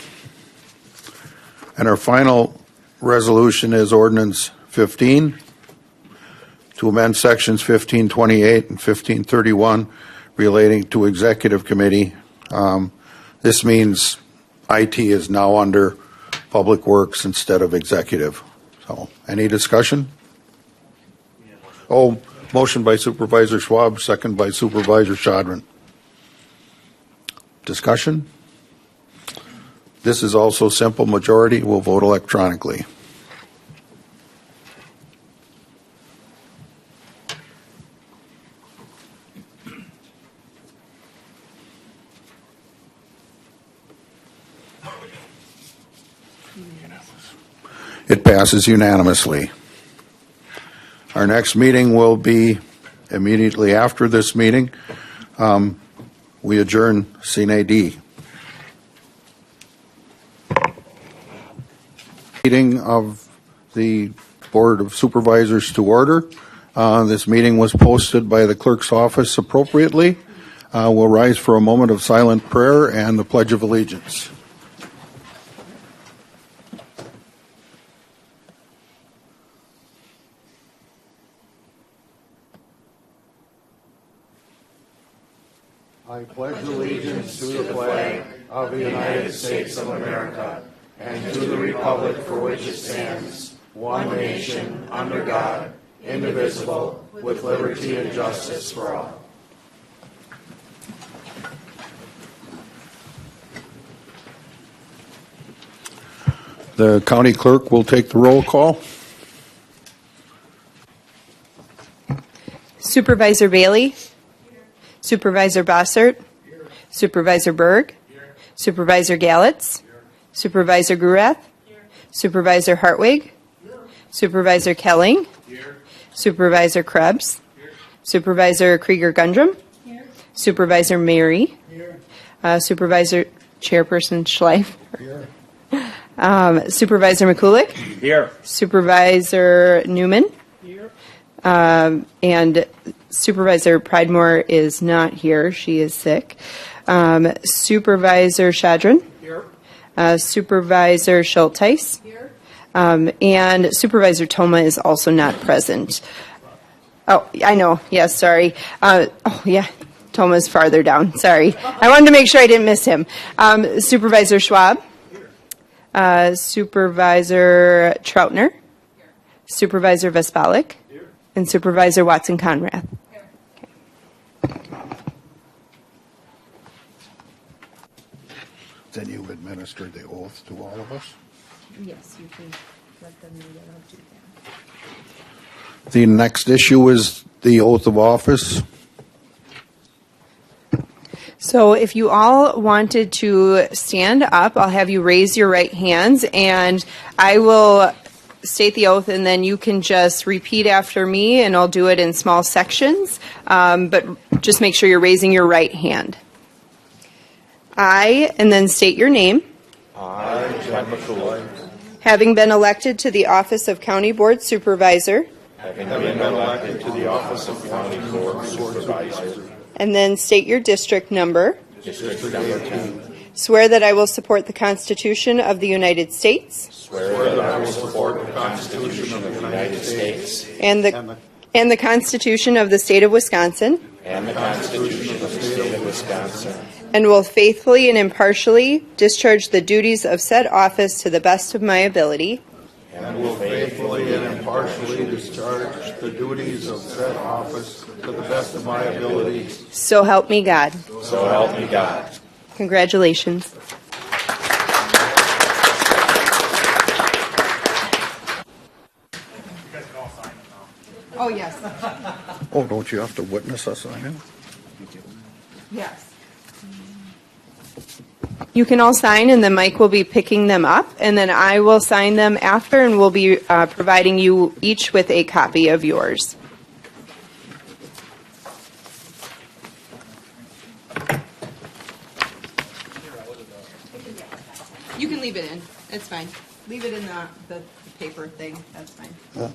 And our final resolution is Ordinance 15 to amend Sections 1528 and 1531 relating to Executive Committee. This means IT is now under Public Works instead of Executive. So, any discussion? Oh, motion by Supervisor Schwab, second by Supervisor Chaudhry. Discussion? This is also simple majority. We'll vote electronically. It passes unanimously. Our next meeting will be immediately after this meeting. We adjourn sine die. Meeting of the Board of Supervisors to order. This meeting was posted by the clerk's office appropriately. We'll rise for a moment of silent prayer and the Pledge of Allegiance. I pledge allegiance to the flag of the United States of America and to the republic for which it stands, one nation, under God, indivisible, with liberty and justice for all. The county clerk will take the roll call. Supervisor Bailey? Supervisor Bossert? Supervisor Berg? Supervisor Gallitz? Supervisor Grurath? Supervisor Hartwig? Supervisor Kelling? Supervisor Krebs? Supervisor Krieger Gundrum? Supervisor Mary? Supervisor Chairperson Schleif? Supervisor McCulick? Here. Supervisor Newman? And Supervisor Pridemore is not here. She is sick. Supervisor Shadron? Here. Supervisor Schulteis? Here. And Supervisor Toma is also not present. Oh, I know. Yes, sorry. Yeah. Toma's farther down. Sorry. I wanted to make sure I didn't miss him. Supervisor Schwab? Supervisor Troutner? Supervisor Vespalik? And Supervisor Watson Conrath. Then you administer the oath to all of us. Yes, you can let them know that I'll do that. The next issue is the oath of office. So if you all wanted to stand up, I'll have you raise your right hands, and I will state the oath, and then you can just repeat after me, and I'll do it in small sections, but just make sure you're raising your right hand. I, and then state your name. I, John McCoy, Having been elected to the office of County Board Supervisor, having been elected to the office of County Board Supervisor, and then state your district number. District number 10, Swear that I will support the Constitution of the United States swear that I will support the Constitution of the United States and the Constitution of the State of Wisconsin, and the Constitution of the State of Wisconsin, and will faithfully and impartially discharge the duties of said office to the best of my ability. and will faithfully and impartially discharge the duties of said office to the best of my ability. So help me God. So help me God. Congratulations. Oh, yes. Oh, don't you have to witness us signing? Yes. You can all sign, and then Mike will be picking them up, and then I will sign them after, and we'll be providing you each with a copy of yours. You can leave it in. It's fine. Leave it in the paper thing. That's fine. Yeah.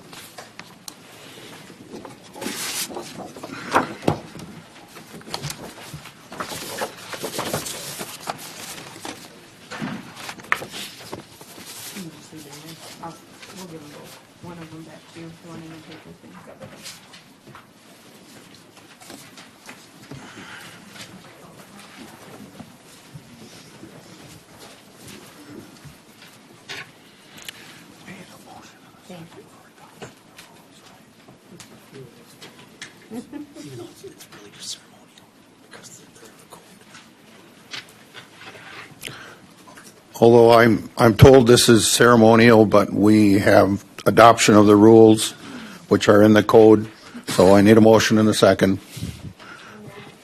We'll give them both. One of them back to you, one in the paper thing. Thank you. Although I'm told this is ceremonial, but we have adoption of the rules, which are in the code, so I need a motion in a second.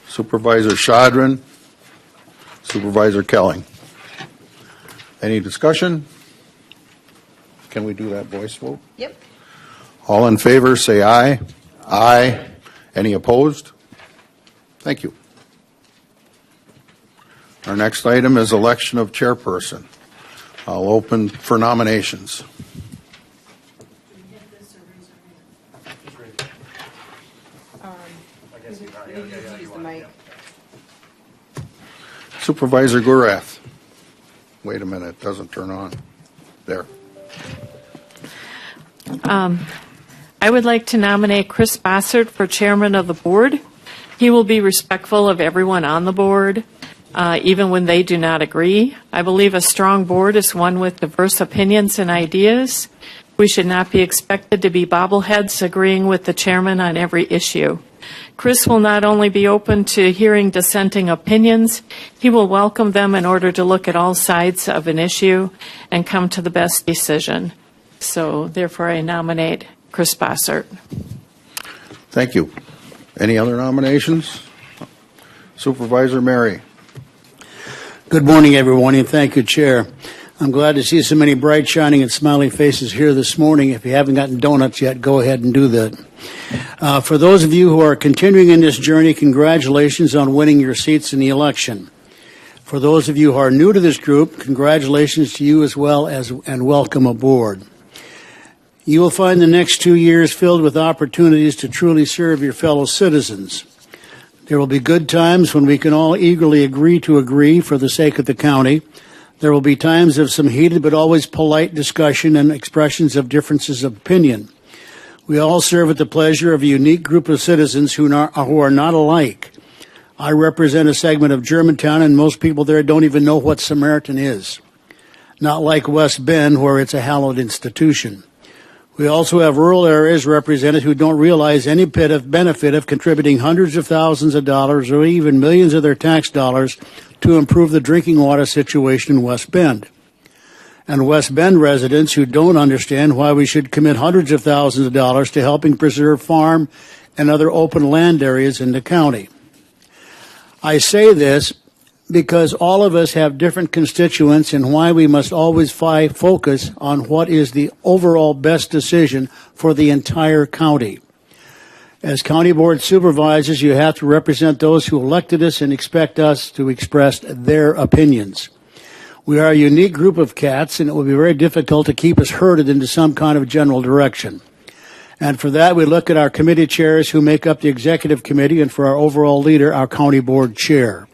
Supervisor Shadron, Supervisor Kelling. Any discussion? Can we do that voice vote? Yep. All in favor, say aye. Aye. Any opposed? Thank you. Our next item is election of chairperson. I'll open for nominations. Use the mic. Supervisor Gurath. Wait a minute, it doesn't turn on. There. I would like to nominate Chris Bossert for chairman of the board. He will be respectful of everyone on the board, even when they do not agree. I believe a strong board is one with diverse opinions and ideas. We should not be expected to be bobbleheads agreeing with the chairman on every issue. Chris will not only be open to hearing dissenting opinions, he will welcome them in order to look at all sides of an issue and come to the best decision. So therefore, I nominate Chris Bossert. Thank you. Any other nominations? Supervisor Mary. Good morning, everyone, and thank you, Chair. I'm glad to see so many bright, shining, and smiling faces here this morning. If you haven't gotten donuts yet, go ahead and do that. For those of you who are continuing in this journey, congratulations on winning your seats in the election. For those of you who are new to this group, congratulations to you as well, and welcome aboard. You will find the next 2 years filled with opportunities to truly serve your fellow citizens. There will be good times when we can all eagerly agree to agree for the sake of the county. There will be times of some heated but always polite discussion and expressions of differences of opinion. We all serve at the pleasure of a unique group of citizens who are not alike. I represent a segment of Germantown, and most people there don't even know what Samaritan is. Not like West Bend, where it's a hallowed institution. We also have rural areas represented who don't realize any bit of benefit of contributing hundreds of thousands of dollars or even millions of their tax dollars to improve the drinking water situation in West Bend. And West Bend residents who don't understand why we should commit hundreds of thousands of dollars to helping preserve farm and other open land areas in the county. I say this because all of us have different constituents and why we must always focus on what is the overall best decision for the entire county. As county board supervisors, you have to represent those who elected us and expect us to express their opinions. We are a unique group of cats, and it will be very difficult to keep us herded into some kind of general direction. And for that, we look at our committee chairs who make up the executive committee, and for our overall leader, our county board chair.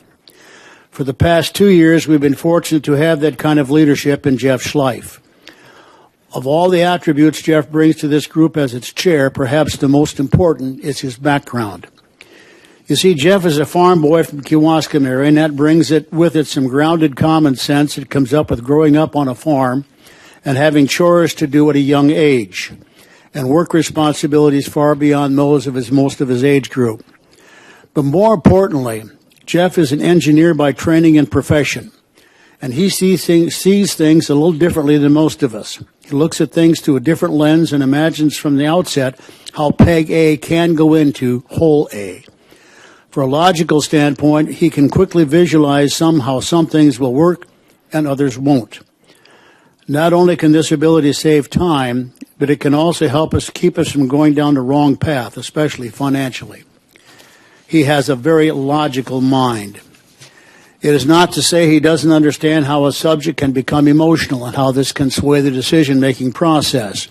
For the past 2 years, we've been fortunate to have that kind of leadership in Jeff Schleif. Of all the attributes Jeff brings to this group as its chair, perhaps the most important is his background. You see, Jeff is a farm boy from Kewaskum area, and that brings with it some grounded common sense that comes up with growing up on a farm and having chores to do at a young age, and work responsibilities far beyond those of most of his age group. But more importantly, Jeff is an engineer by training and profession, and he sees things a little differently than most of us. He looks at things through a different lens and imagines from the outset how peg A can go into hole A. For a logical standpoint, he can quickly visualize how some things will work and others won't. Not only can this ability save time, but it can also help us keep us from going down the wrong path, especially financially. He has a very logical mind. It is not to say he doesn't understand how a subject can become emotional and how this can sway the decision-making process,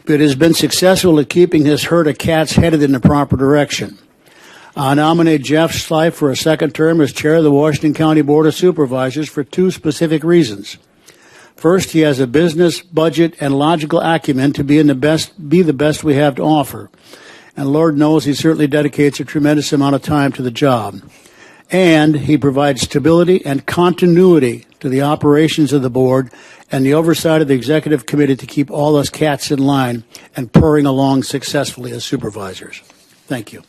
but has been successful at keeping his herd of cats headed in the proper direction. I nominate Jeff Schleif for a second term as chair of the Washington County Board of Supervisors for 2 specific reasons. First, he has a business, budget, and logical acumen to be the best we have to offer. And Lord knows he certainly dedicates a tremendous amount of time to the job. And he provides stability and continuity to the operations of the board and the oversight of the executive committee to keep all us cats in line and purring along successfully as supervisors. Thank you.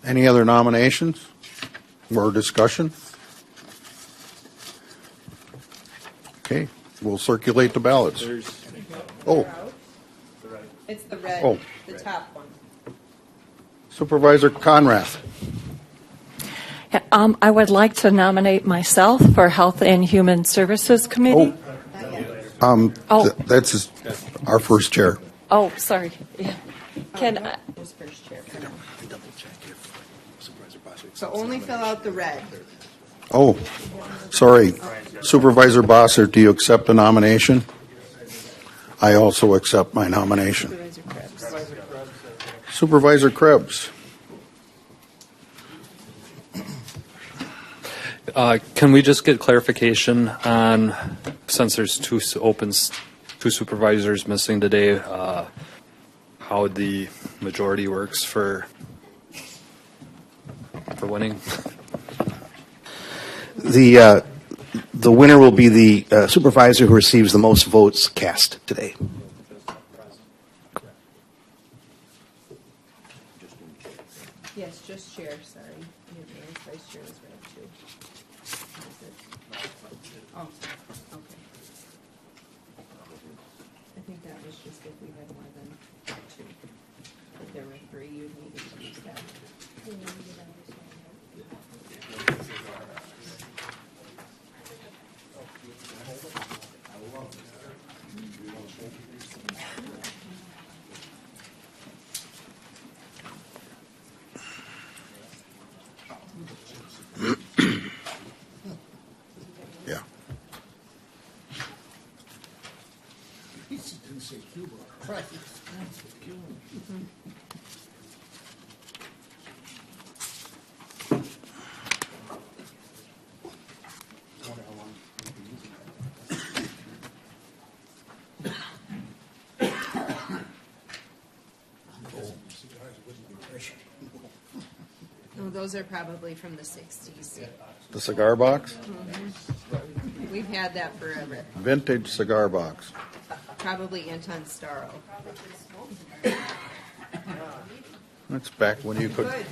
Any other nominations or discussion? Okay, we'll circulate the ballots. Oh, It's the red, Oh. the top one. Supervisor Conrath. I would like to nominate myself for Health and Human Services Committee. That's our first chair. Oh, sorry. Yeah. Can I, So only fill out the red. Oh, sorry. Supervisor Bossert, do you accept the nomination? I also accept my nomination. Supervisor Krebs. Can we just get clarification on, since there's two supervisors missing today, how the majority works for winning? the winner will be the supervisor who receives the most votes cast today. Yes, just chair, sorry. Mayor, vice chair was read too. Oh, okay. I think that was just if we had more than two. If there were three, you'd need to use that. Yeah. No, those are probably from the 60s. The cigar box? We've had that forever. Vintage cigar box. Probably Anton Starro. That's back when you could. Good.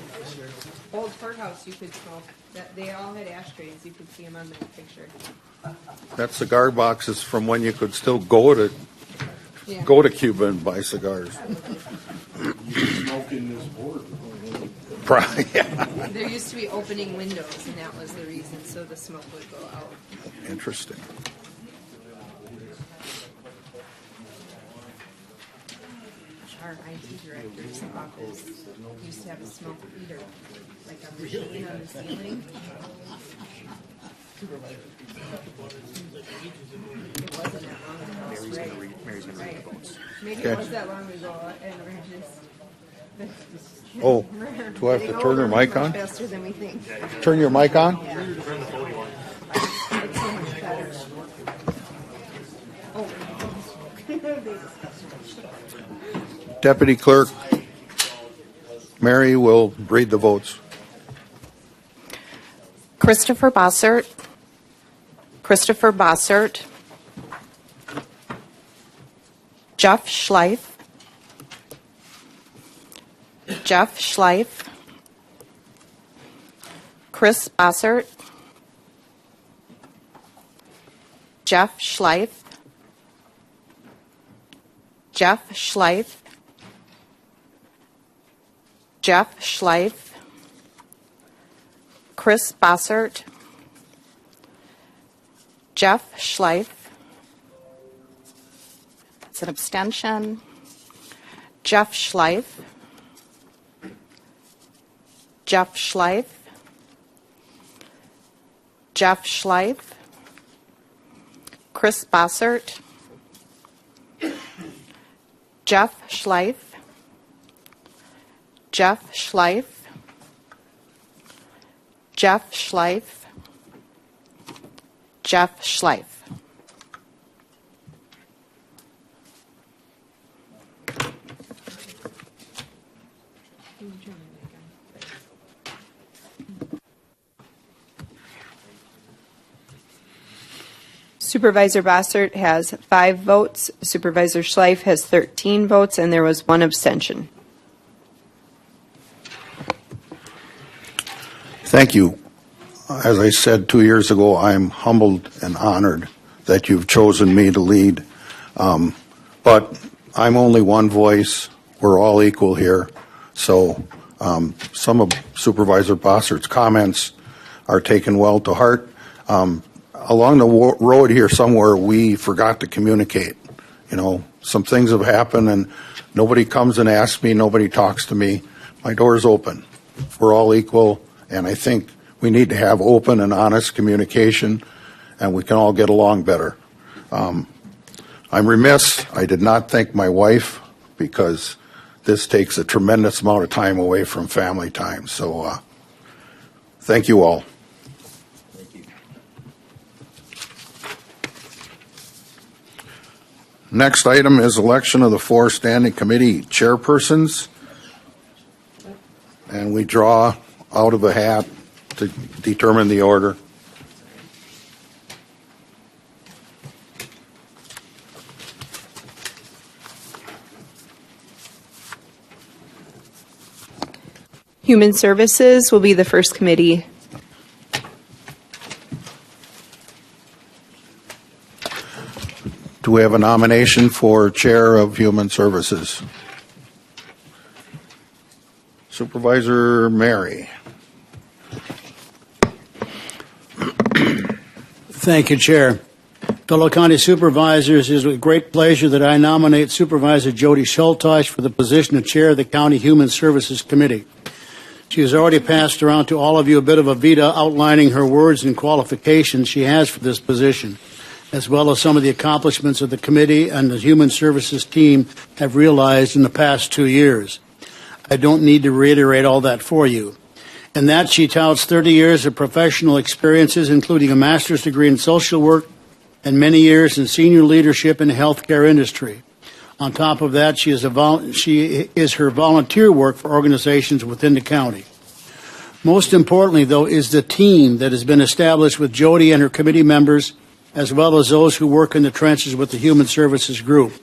Old courthouse, you could smoke. They all had ashtrays. You could see them on that picture. That cigar box is from when you could still go to Yeah. Cuba and buy cigars. Probably, yeah. There used to be opening windows, and that was the reason, so the smoke would go out. Interesting. Our IT director's office used to have a smoke heater, like a machine on the ceiling. It wasn't that long ago. Right. Maybe Okay. it was that long ago, and we're just. Oh, do I have to turn your mic on? Faster than we think. Turn your mic on? It's so much better. Oh. Deputy Clerk Mary will read the votes. Christopher Bossert. Christopher Bossert. Jeff Schleif. Jeff Schleif. Chris Bossert. Jeff Schleif. Jeff Schleif. Jeff Schleif. Chris Bossert. Jeff Schleif. It's an abstention. Jeff Schleif. Jeff Schleif. Jeff Schleif. Chris Bossert. Jeff Schleif. Jeff Schleif. Jeff Schleif. Jeff Schleif. Supervisor Bossert has 5 votes. Supervisor Schleif has 13 votes, and there was 1 abstention. Thank you. As I said 2 years ago, I'm humbled and honored that you've chosen me to lead. But I'm only one voice. We're all equal here. So some of Supervisor Bossert's comments are taken well to heart. Along the road here somewhere, we forgot to communicate. You know, some things have happened and nobody comes and asks me, nobody talks to me. My door's open. We're all equal, and I think we need to have open and honest communication, and we can all get along better. I'm remiss. I did not thank my wife because this takes a tremendous amount of time away from family time. So thank you all. Next item is election of the 4 standing committee chairpersons. And we draw out of a hat to determine the order. Human Services will be the first committee. Do we have a nomination for Chair of Human Services? Supervisor Mary. Thank you, Chair. Fellow County Supervisors, it is with great pleasure that I nominate Supervisor Jody Schulteis for the position of Chair of the County Human Services Committee. She has already passed around to all of you a bit of a vita outlining her words and qualifications she has for this position, as well as some of the accomplishments of the committee and the Human Services team have realized in the past 2 years. I don't need to reiterate all that for you. In that, she touts 30 years of professional experiences, including a master's degree in social work and many years in senior leadership in the healthcare industry. On top of that, she is her volunteer work for organizations within the county. Most importantly, though, is the team that has been established with Jody and her committee members, as well as those who work in the trenches with the Human Services group.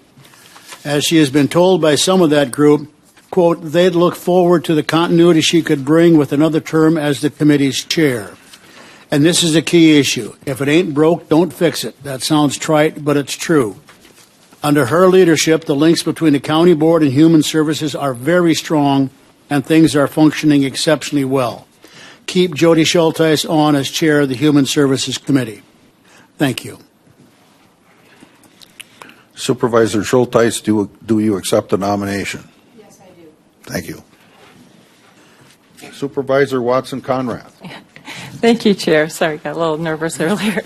As she has been told by some of that group, quote, they'd look forward to the continuity she could bring with another term as the committee's chair. And this is a key issue. If it ain't broke, don't fix it. That sounds trite, but it's true. Under her leadership, the links between the County Board and Human Services are very strong, and things are functioning exceptionally well. Keep Jody Schulteis on as chair of the Human Services Committee. Thank you. Supervisor Schulteis, do you accept the nomination? Yes, I do. Thank you. Supervisor Watson Conrad. Thank you, Chair. Sorry, got a little nervous earlier.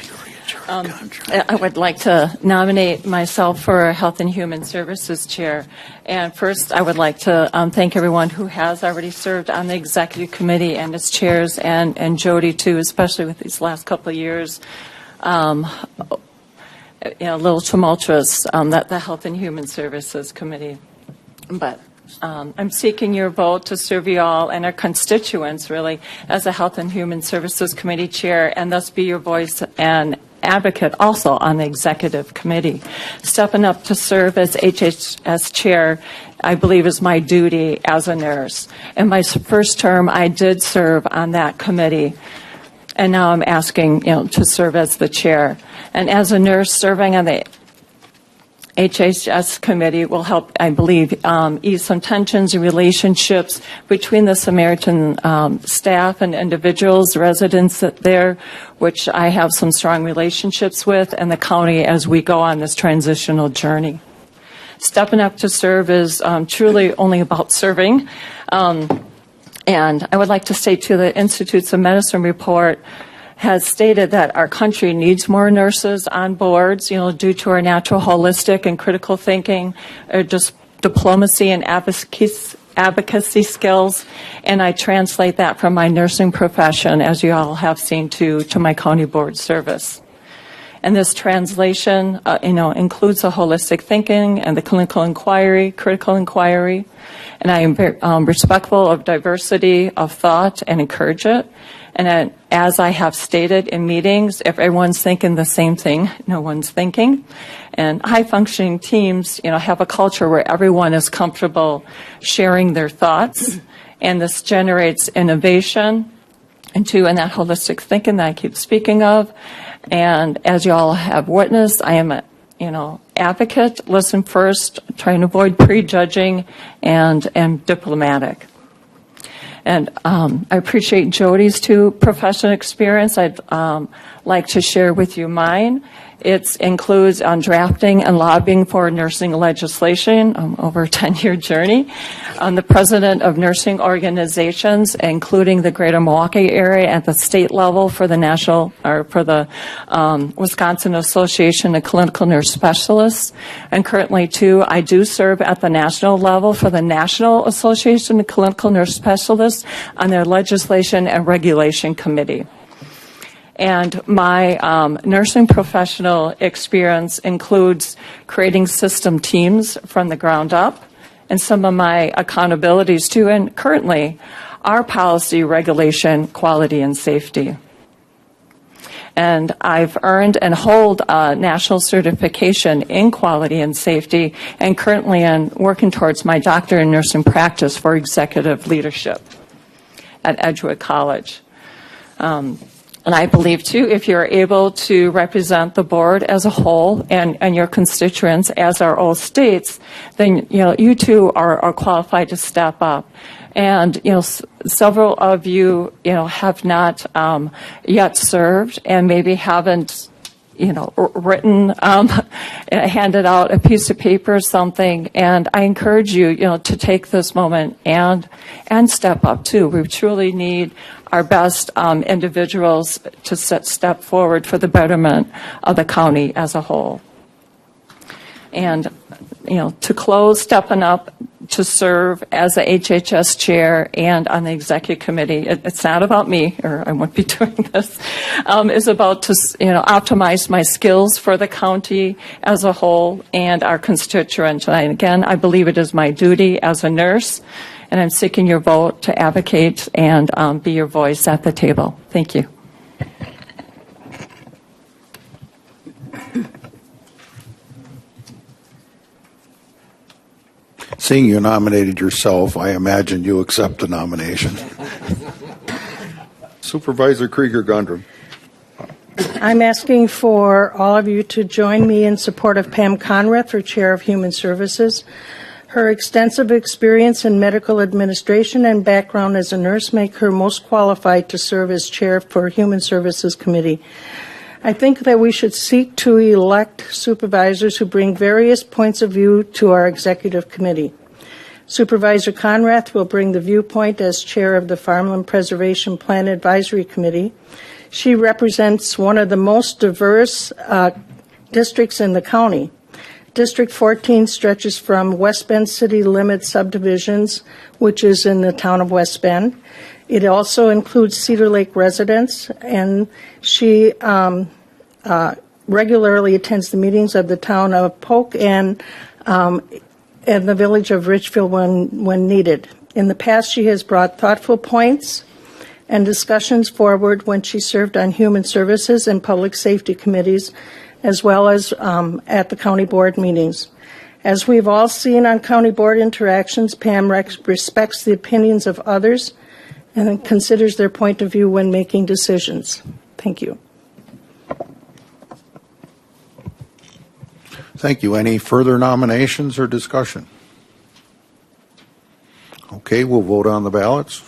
I would like to nominate myself for Health and Human Services Chair. And first, I would like to thank everyone who has already served on the Executive Committee and its chairs, and Jody, too, especially with these last couple of years. A little tumultuous, the Health and Human Services Committee. But I'm seeking your vote to serve you all and our constituents, really, as a Health and Human Services Committee Chair, and thus be your voice and advocate also on the Executive Committee. Stepping up to serve as HHS Chair, I believe, is my duty as a nurse. In my first term, I did serve on that committee, and now I'm asking, to serve as the chair. And as a nurse, serving on the HHS committee will help, I believe, ease some tensions and relationships between the Samaritan staff and individuals, residents there, which I have some strong relationships with, and the county as we go on this transitional journey. Stepping up to serve is truly only about serving. And I would like to say, too, the Institutes of Medicine report has stated that our country needs more nurses on boards, due to our natural holistic and critical thinking, or just diplomacy and advocacy skills. And I translate that from my nursing profession, as you all have seen, to my county board service. And this translation, includes the holistic thinking and the clinical inquiry, critical inquiry. And I am very respectful of diversity of thought and encourage it. And as I have stated in meetings, if everyone's thinking the same thing, no one's thinking. And high-functioning teams, have a culture where everyone is comfortable sharing their thoughts. And this generates innovation and that holistic thinking that I keep speaking of. And as you all have witnessed, I am a advocate, listen first, trying to avoid prejudging and diplomatic. And I appreciate Jody's professional experience. I'd like to share with you mine. It includes drafting and lobbying for nursing legislation, over a 10-year journey. I'm the president of nursing organizations, including the Greater Milwaukee area at the state level for the Wisconsin Association of Clinical Nurse Specialists. And currently, too, I do serve at the national level for the National Association of Clinical Nurse Specialists on their Legislation and Regulation Committee. And my nursing professional experience includes creating system teams from the ground up, and some of my accountabilities too, and currently, our policy, regulation, quality, and safety. And I've earned and hold a national certification in quality and safety, and currently am working towards my doctorate in nursing practice for executive leadership. at Edgewood College. And I believe, too, if you're able to represent the board as a whole and your constituents, as our oath states, then, you too are qualified to step up. And, several of you, have not yet served and maybe haven't, written, handed out a piece of paper or something. And I encourage you, to take this moment and step up, too. We truly need our best individuals to step forward for the betterment of the county as a whole. And, to close, stepping up to serve as the HHS chair and on the executive committee, it's not about me, or I wouldn't be doing this, is about to, optimize my skills for the county as a whole and our constituents. And again, I believe it is my duty as a nurse, and I'm seeking your vote to advocate and be your voice at the table. Thank you. Seeing you nominated yourself, I imagine you accept the nomination. Supervisor Krieger-Gundrum. I'm asking for all of you to join me in support of Pam Conrath for Chair of Human Services. Her extensive experience in medical administration and background as a nurse make her most qualified to serve as Chair for Human Services Committee. I think that we should seek to elect supervisors who bring various points of view to our executive committee. Supervisor Conrath will bring the viewpoint as chair of the Farmland Preservation Plan Advisory Committee. She represents one of the most diverse districts in the county. District 14 stretches from West Bend city limit subdivisions, which is in the town of West Bend. It also includes Cedar Lake residents, and she regularly attends the meetings of the town of Polk and the village of Richfield when needed. In the past, she has brought thoughtful points and discussions forward when she served on human services and public safety committees, as well as at the county board meetings. As we've all seen on county board interactions, Pam respects the opinions of others and considers their point of view when making decisions. Thank you. Thank you. Any further nominations or discussion? Okay, we'll vote on the ballots.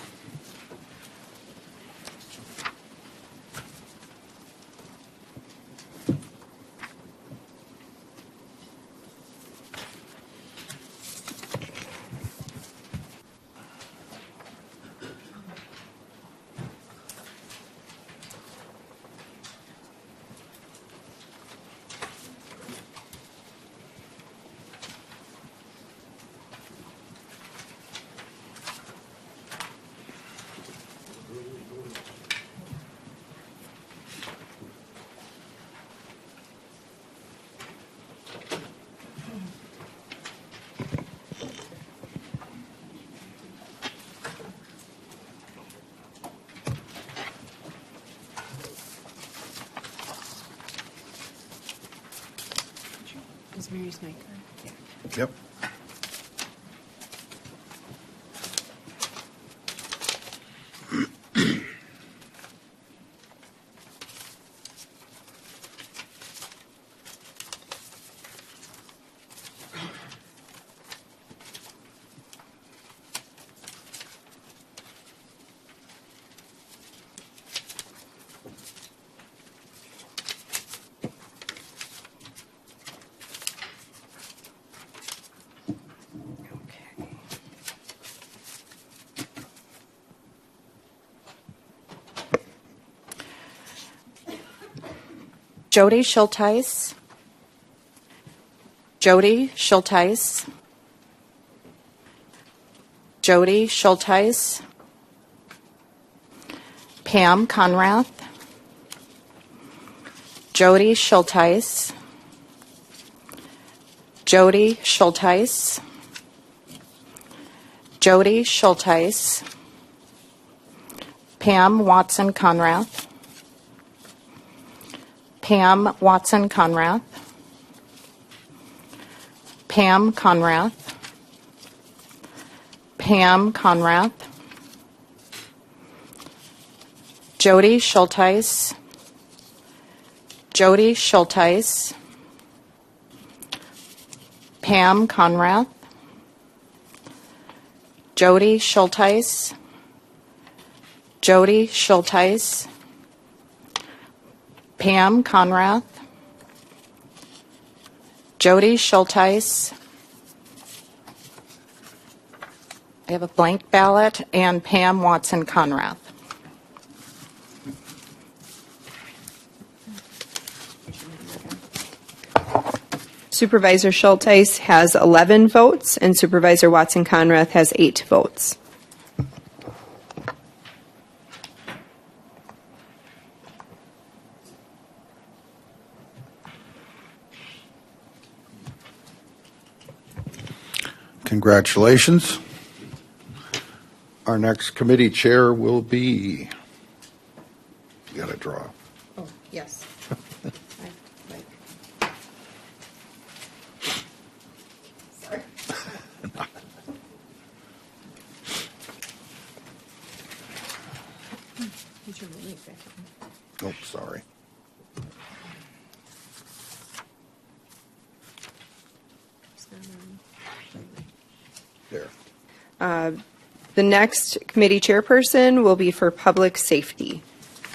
Is Mary's mic on? Yep. Jody Schulteis. Jody Schulteis. Jody Schulteis. Pam Conrath. Jody Schulteis. Jody Schulteis. Jody Schulteis. Pam Watson Conrath. Pam Watson Conrath. Pam Conrath. Pam Conrath. Jody Schulteis, Jody Schulteis, Pam Conrath, Jody Schulteis, Jody Schulteis, Pam Conrath, Jody Schulteis. I have a blank ballot, and Pam Watson Conrath. Supervisor Schulteis has 11 votes, and Supervisor Watson Conrath has 8 votes. Congratulations. Our next committee chair will be, you got to draw. Oh, yes. Sorry. Oh, sorry. There. The next committee chairperson will be for public safety,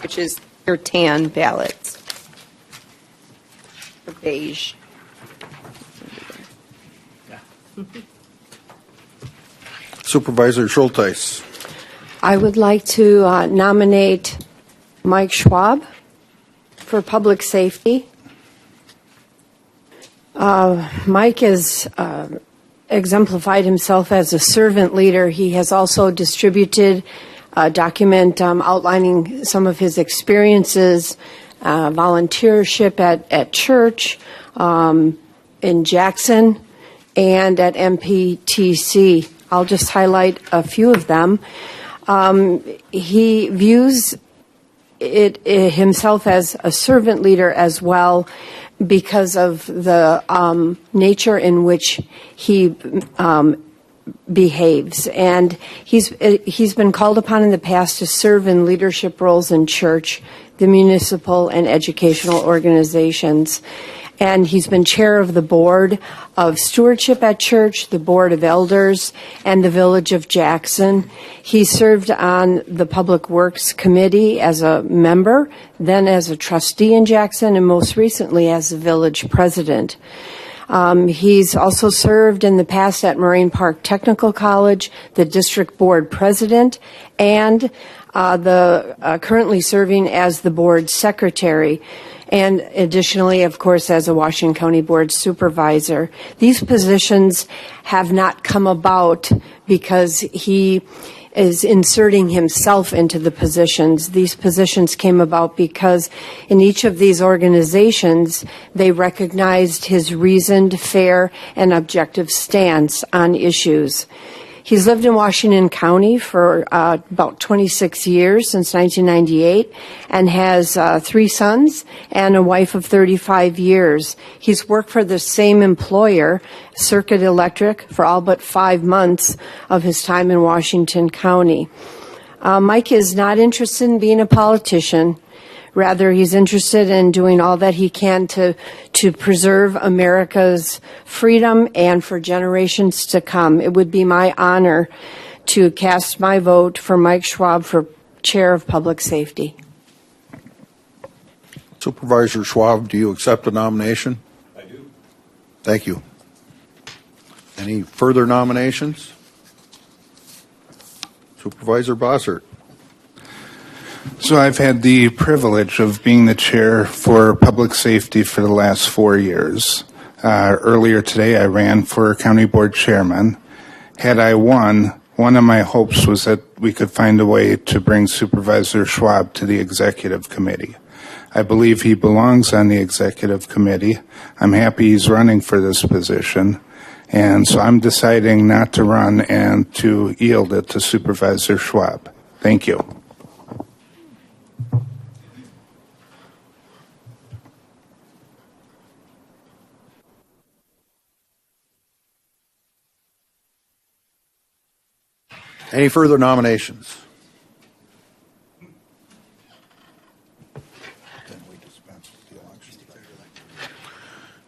which is your tan ballots. Or beige. Supervisor Schulteis. I would like to nominate Mike Schwab for public safety. Mike has exemplified himself as a servant leader. He has also distributed a document outlining some of his experiences, volunteership at church, in Jackson, and at MPTC. I'll just highlight a few of them. He views it himself as a servant leader as well, because of the nature in which he behaves. And he's been called upon in the past to serve in leadership roles in church, the municipal and educational organizations. And he's been chair of the board of stewardship at church, the board of elders, and the village of Jackson. He served on the Public Works Committee as a member, then as a trustee in Jackson, and most recently as the village president. He's also served in the past at Moraine Park Technical College, the district board president, and currently serving as the board secretary, and additionally, of course, as a Washington County Board Supervisor. These positions have not come about because he is inserting himself into the positions. These positions came about because in each of these organizations, they recognized his reasoned, fair, and objective stance on issues. He's lived in Washington County for about 26 years, since 1998, and has 3 sons and a wife of 35 years. He's worked for the same employer, Circuit Electric, for all but 5 months of his time in Washington County. Mike is not interested in being a politician. Rather, he's interested in doing all that he can to preserve America's freedom and for generations to come. It would be my honor to cast my vote for Mike Schwab for Chair of Public Safety. Supervisor Schwab, do you accept the nomination? I do. Thank you. Any further nominations? Supervisor Bossert. So I've had the privilege of being the chair for public safety for the last 4 years. Earlier today, I ran for county board chairman. Had I won, one of my hopes was that we could find a way to bring Supervisor Schwab to the executive committee. I believe he belongs on the executive committee. I'm happy he's running for this position. And so I'm deciding not to run and to yield it to Supervisor Schwab. Thank you. Any further nominations?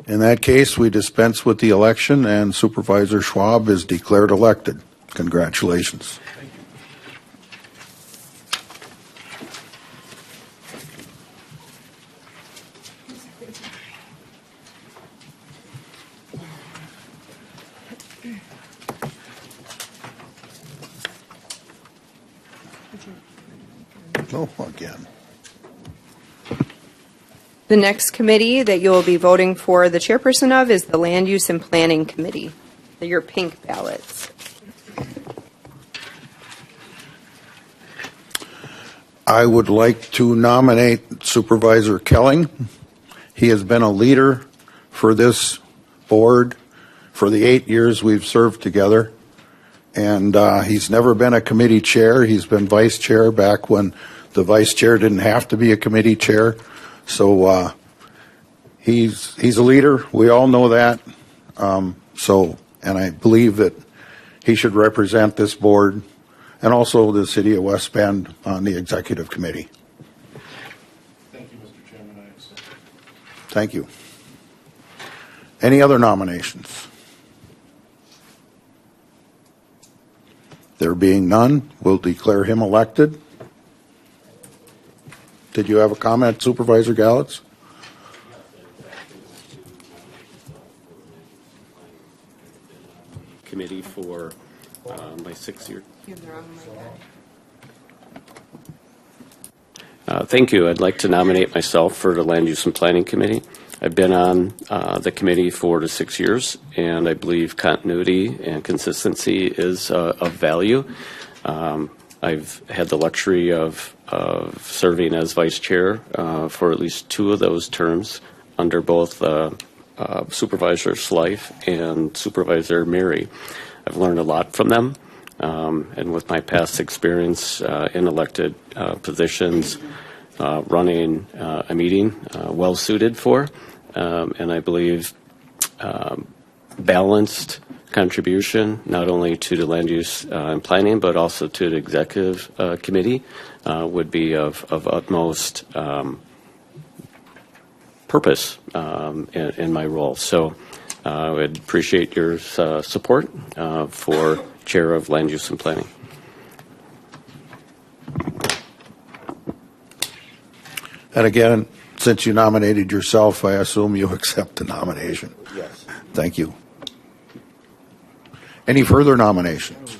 In that case, we dispense with the election, and Supervisor Schwab is declared elected. Congratulations. Oh, again. The next committee that you will be voting for the chairperson of is the Land Use and Planning Committee. They're your pink ballots. I would like to nominate Supervisor Kelling. He has been a leader for this board for the 8 years we've served together. And he's never been a committee chair. He's been vice chair back when the vice chair didn't have to be a committee chair. So he's a leader. We all know that. And I believe that he should represent this board and also the city of West Bend on the executive committee. Thank you, Mr. Chairman. I accept. Thank you. Any other nominations? There being none, we'll declare him elected. Did you have a comment, Supervisor Gallitz? Committee for my 6 year. Thank you. I'd like to nominate myself for the Land Use and Planning Committee. I've been on the committee 4 to 6 years, and I believe continuity and consistency is of value. I've had the luxury of serving as vice chair for at least 2 of those terms under both Supervisor Schleif and Supervisor Mary. I've learned a lot from them, and with my past experience in elected positions, running a meeting well suited for, and I believe balanced contribution not only to the land use and planning but also to the executive committee would be of utmost purpose in my role. So I would appreciate your support for chair of land use and planning. And again, since you nominated yourself, I assume you accept the nomination. Yes. Thank you. Any further nominations?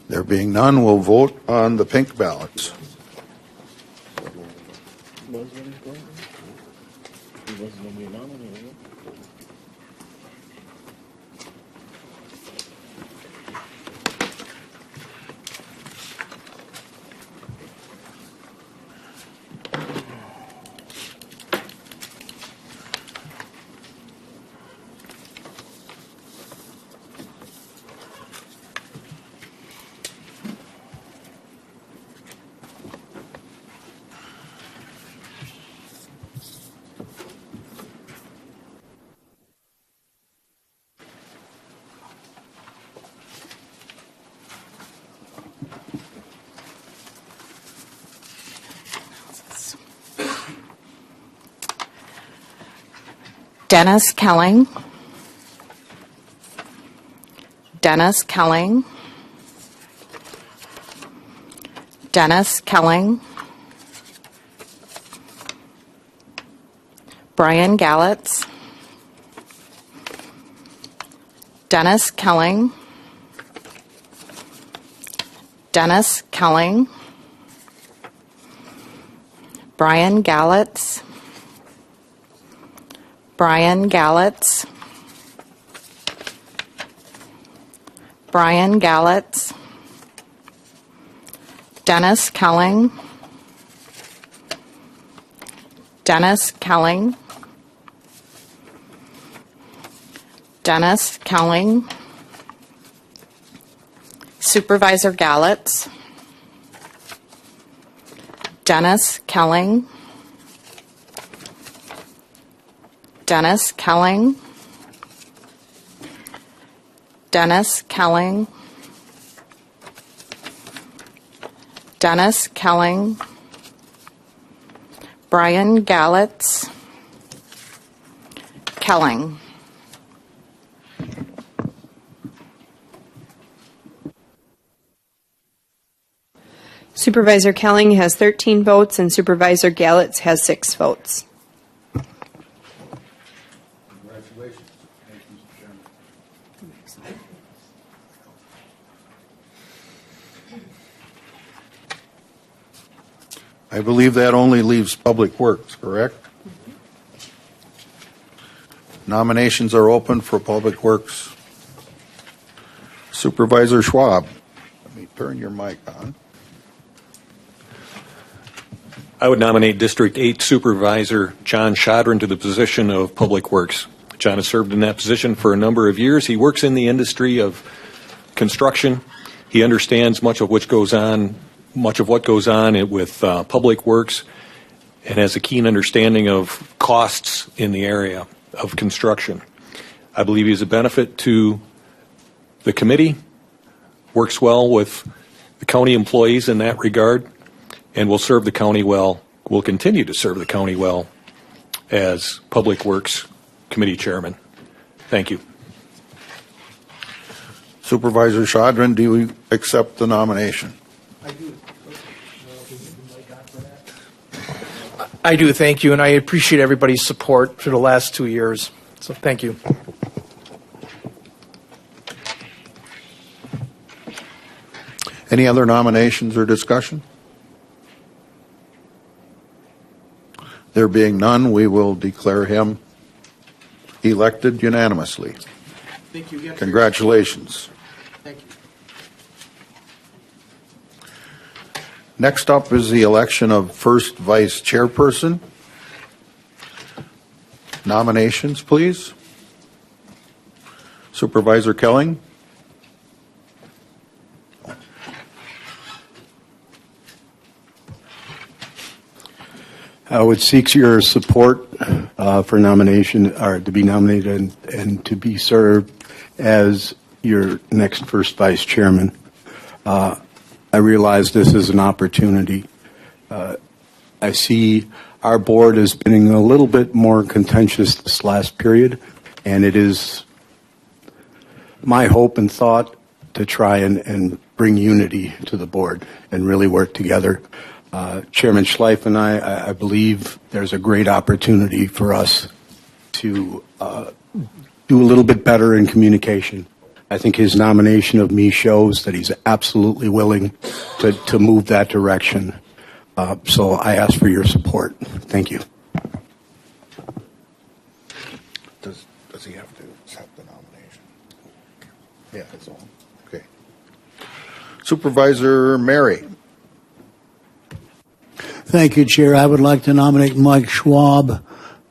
There being none, we'll vote on the pink ballots. Dennis Kelling. Dennis Kelling. Dennis Kelling. Brian Gallitz. Dennis Kelling. Dennis Kelling. Brian Gallitz. Brian Gallitz. Brian Gallitz. Dennis Kelling. Dennis Kelling. Dennis Kelling. Supervisor Gallitz. Dennis Kelling. Dennis Kelling. Dennis Kelling. Dennis Kelling. Brian Gallitz. Kelling. Supervisor Kelling has 13 votes and Supervisor Gallitz has 6 votes. Congratulations. Thank you, Mr. Chairman. I believe that only leaves Public Works, correct? Nominations are open for Public Works. Supervisor Schwab, let me turn your mic on. I would nominate District 8 Supervisor John Shodron to the position of Public Works. John has served in that position for a number of years. He works in the industry of construction. He understands much of what goes on with Public Works and has a keen understanding of costs in the area of construction. I believe he's a benefit to the committee, works well with the county employees in that regard, and will serve the county well, will continue to serve the county well as Public Works Committee Chairman. Thank you. Supervisor Shodron, do you accept the nomination? I do, thank you, and I appreciate everybody's support for the last 2 years. So thank you. Any other nominations or discussion? There being none, we will declare him elected unanimously. Thank you again. Congratulations. Thank you. Next up is the election of first vice chairperson. Nominations, please. Supervisor Kelling. I would seek your support for nomination, or to be nominated and to be served as your next first vice chairman. I realize this is an opportunity. I see our board as being a little bit more contentious this last period, and it is my hope and thought to try and bring unity to the board and really work together. Chairman Schleif and I believe there's a great opportunity for us to do a little bit better in communication. I think his nomination of me shows that he's absolutely willing to move that direction. So I ask for your support. Thank you. Does he have to accept the nomination? Yeah, that's all. Okay. Supervisor Mary. Thank you, Chair. I would like to nominate Mike Schwab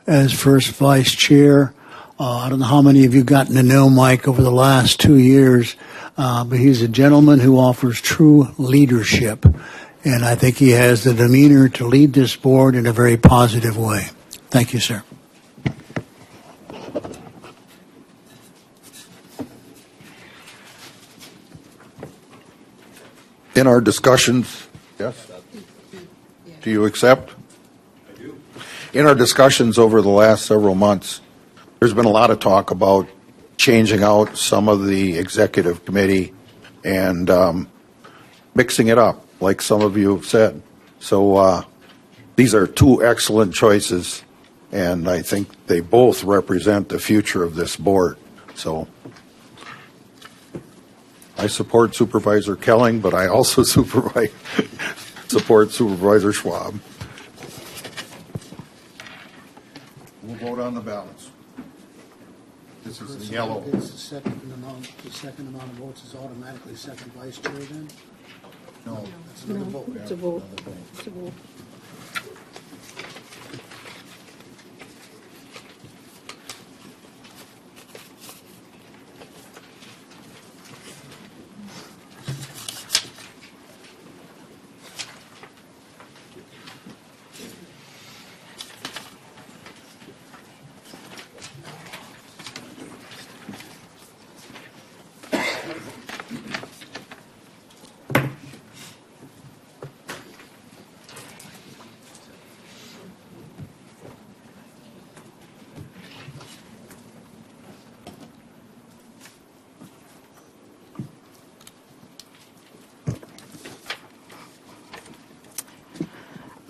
as first vice chair. I don't know how many of you gotten to know Mike over the last 2 years, but he's a gentleman who offers true leadership, and I think he has the demeanor to lead this board in a very positive way. Thank you, sir. In our discussions, yes? Do you accept? I do. In our discussions over the last several months, there's been a lot of talk about changing out some of the executive committee and mixing it up, like some of you have said. So these are two excellent choices, and I think they both represent the future of this board. So I support Supervisor Kelling, but I also support Supervisor Schwab. We'll vote on the balance. This is the yellow. The second amount of votes is automatically second vice chair then? No. It's another vote. It's a vote. It's a vote.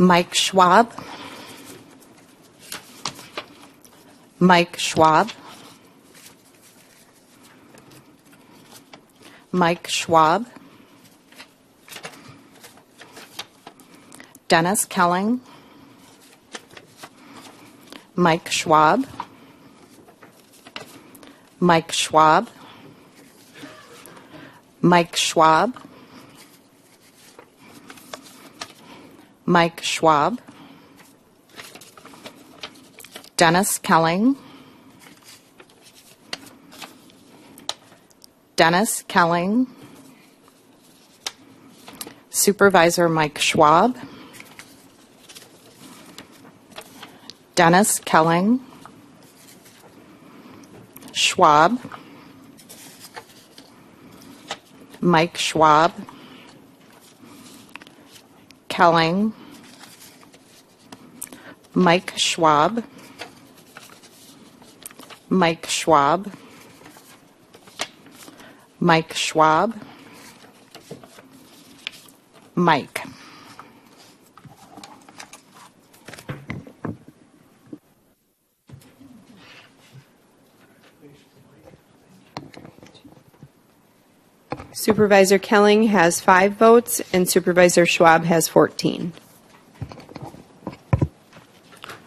Mike Schwab. Mike Schwab. Mike Schwab. Dennis Kelling. Mike Schwab. Mike Schwab. Mike Schwab. Mike Schwab. Dennis Kelling. Dennis Kelling. Supervisor Mike Schwab. Dennis Kelling. Schwab. Mike Schwab. Kelling. Mike Schwab. Mike Schwab. Mike Schwab. Mike. Supervisor Kelling has 5 votes and Supervisor Schwab has 14.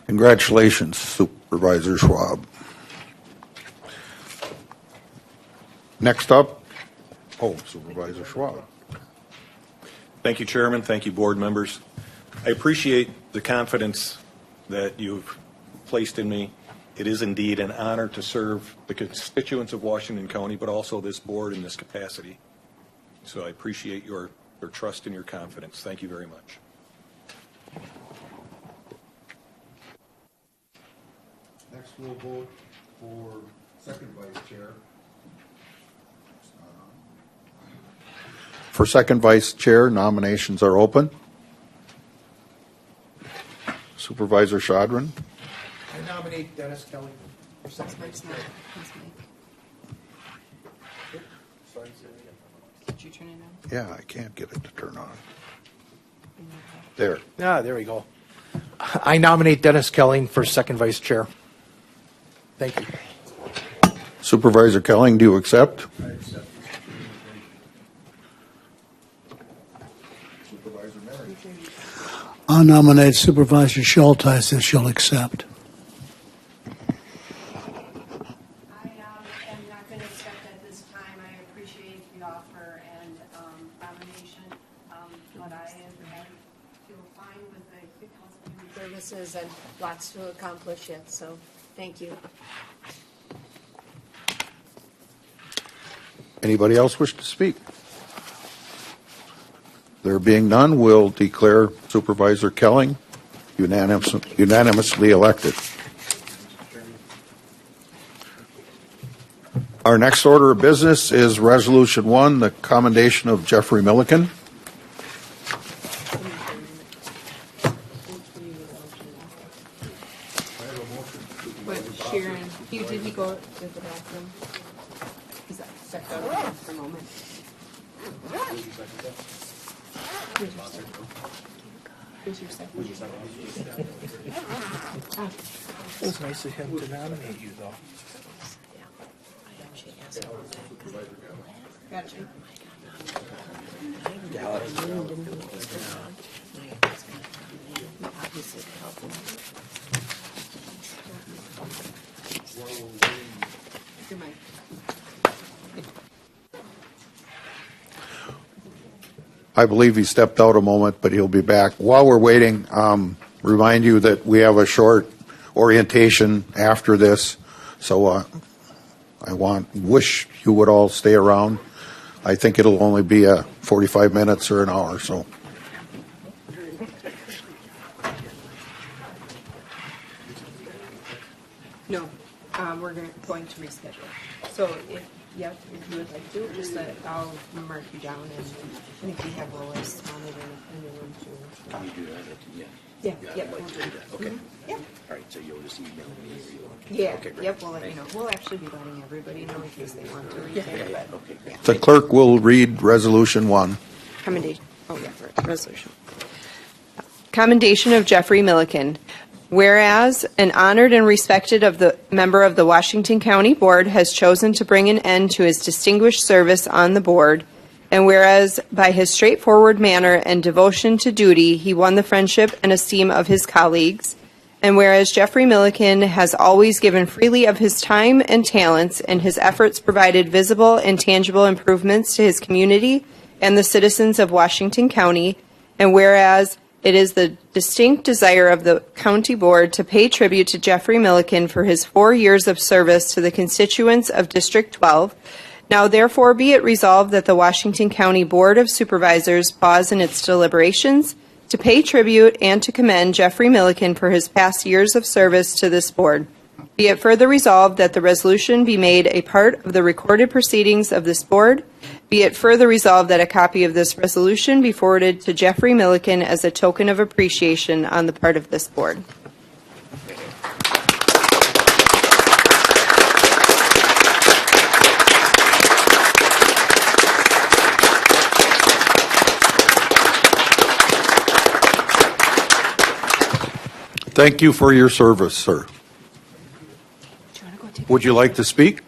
Congratulations, Supervisor Schwab. Next up, Supervisor Schwab. Thank you, Chairman. Thank you, board members. I appreciate the confidence that you've placed in me. It is indeed an honor to serve the constituents of Washington County, but also this board in this capacity. So I appreciate your trust and your confidence. Thank you very much. Next, we'll vote for second vice chair. For second vice chair, nominations are open. Supervisor Shadron. I nominate Dennis Kelly for second vice chair. Did you turn it on? Yeah, I can't get it to turn on. There. There we go. I nominate Dennis Kelling for second vice chair. Thank you. Supervisor Kelling, do you accept? I accept. Supervisor Mary. I nominate Supervisor Schultes if she'll accept. I am not going to accept at this time. I appreciate the offer and nomination, but I feel fine with the Council of Human Services and lots to accomplish yet. So, thank you. Anybody else wish to speak? There being none, we'll declare Supervisor Kelling unanimously elected. Our next order of business is Resolution 1, the commendation of Jeffrey Milliken. But Sharon, did he go to the bathroom? Is that stepped out for a moment? Here's your second. It was nice of him to nominate you, though. Gotcha. Your mic. I believe he stepped out a moment, but he'll be back. While we're waiting, remind you that we have a short orientation after this, so I wish you would all stay around. I think it'll only be 45 minutes or an hour, so. No, we're going to reschedule. So if you would like to, just I'll mark you down, and I think we have Lois on it in the room too. Can you do that? Yeah, I'd like to do that. Okay. Yeah. All right, so you'll just email me if you want. Yeah, Okay, great. yep, we'll let you know. We'll actually be letting everybody know in case they want to retain it, but, Okay. yeah. The clerk will read Resolution 1. Commendation, right, resolution. commendation of Jeffrey Milliken. Whereas an honored and respected member of the Washington County Board has chosen to bring an end to his distinguished service on the board, and whereas by his straightforward manner and devotion to duty, he won the friendship and esteem of his colleagues, and whereas Jeffrey Milliken has always given freely of his time and talents, and his efforts provided visible and tangible improvements to his community and the citizens of Washington County, and whereas it is the distinct desire of the County Board to pay tribute to Jeffrey Milliken for his 4 years of service to the constituents of District 12. Now therefore be it resolved that the Washington County Board of Supervisors pause in its deliberations to pay tribute and to commend Jeffrey Milliken for his past years of service to this board. Be it further resolved that the resolution be made a part of the recorded proceedings of this board. Be it further resolved that a copy of this resolution be forwarded to Jeffrey Milliken as a token of appreciation on the part of this board. Thank you for your service, sir. Would you like to speak?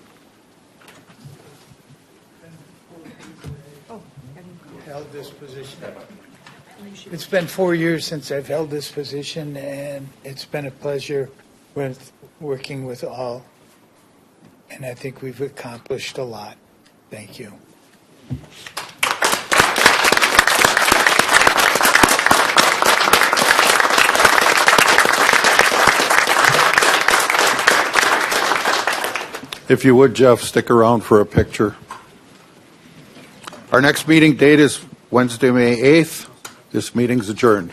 Held this position. It's been 4 years since I've held this position, and it's been a pleasure with working with all. And I think we've accomplished a lot. Thank you. If you would, Jeff, stick around for a picture. Our next meeting date is Wednesday, May 8th. This meeting's adjourned.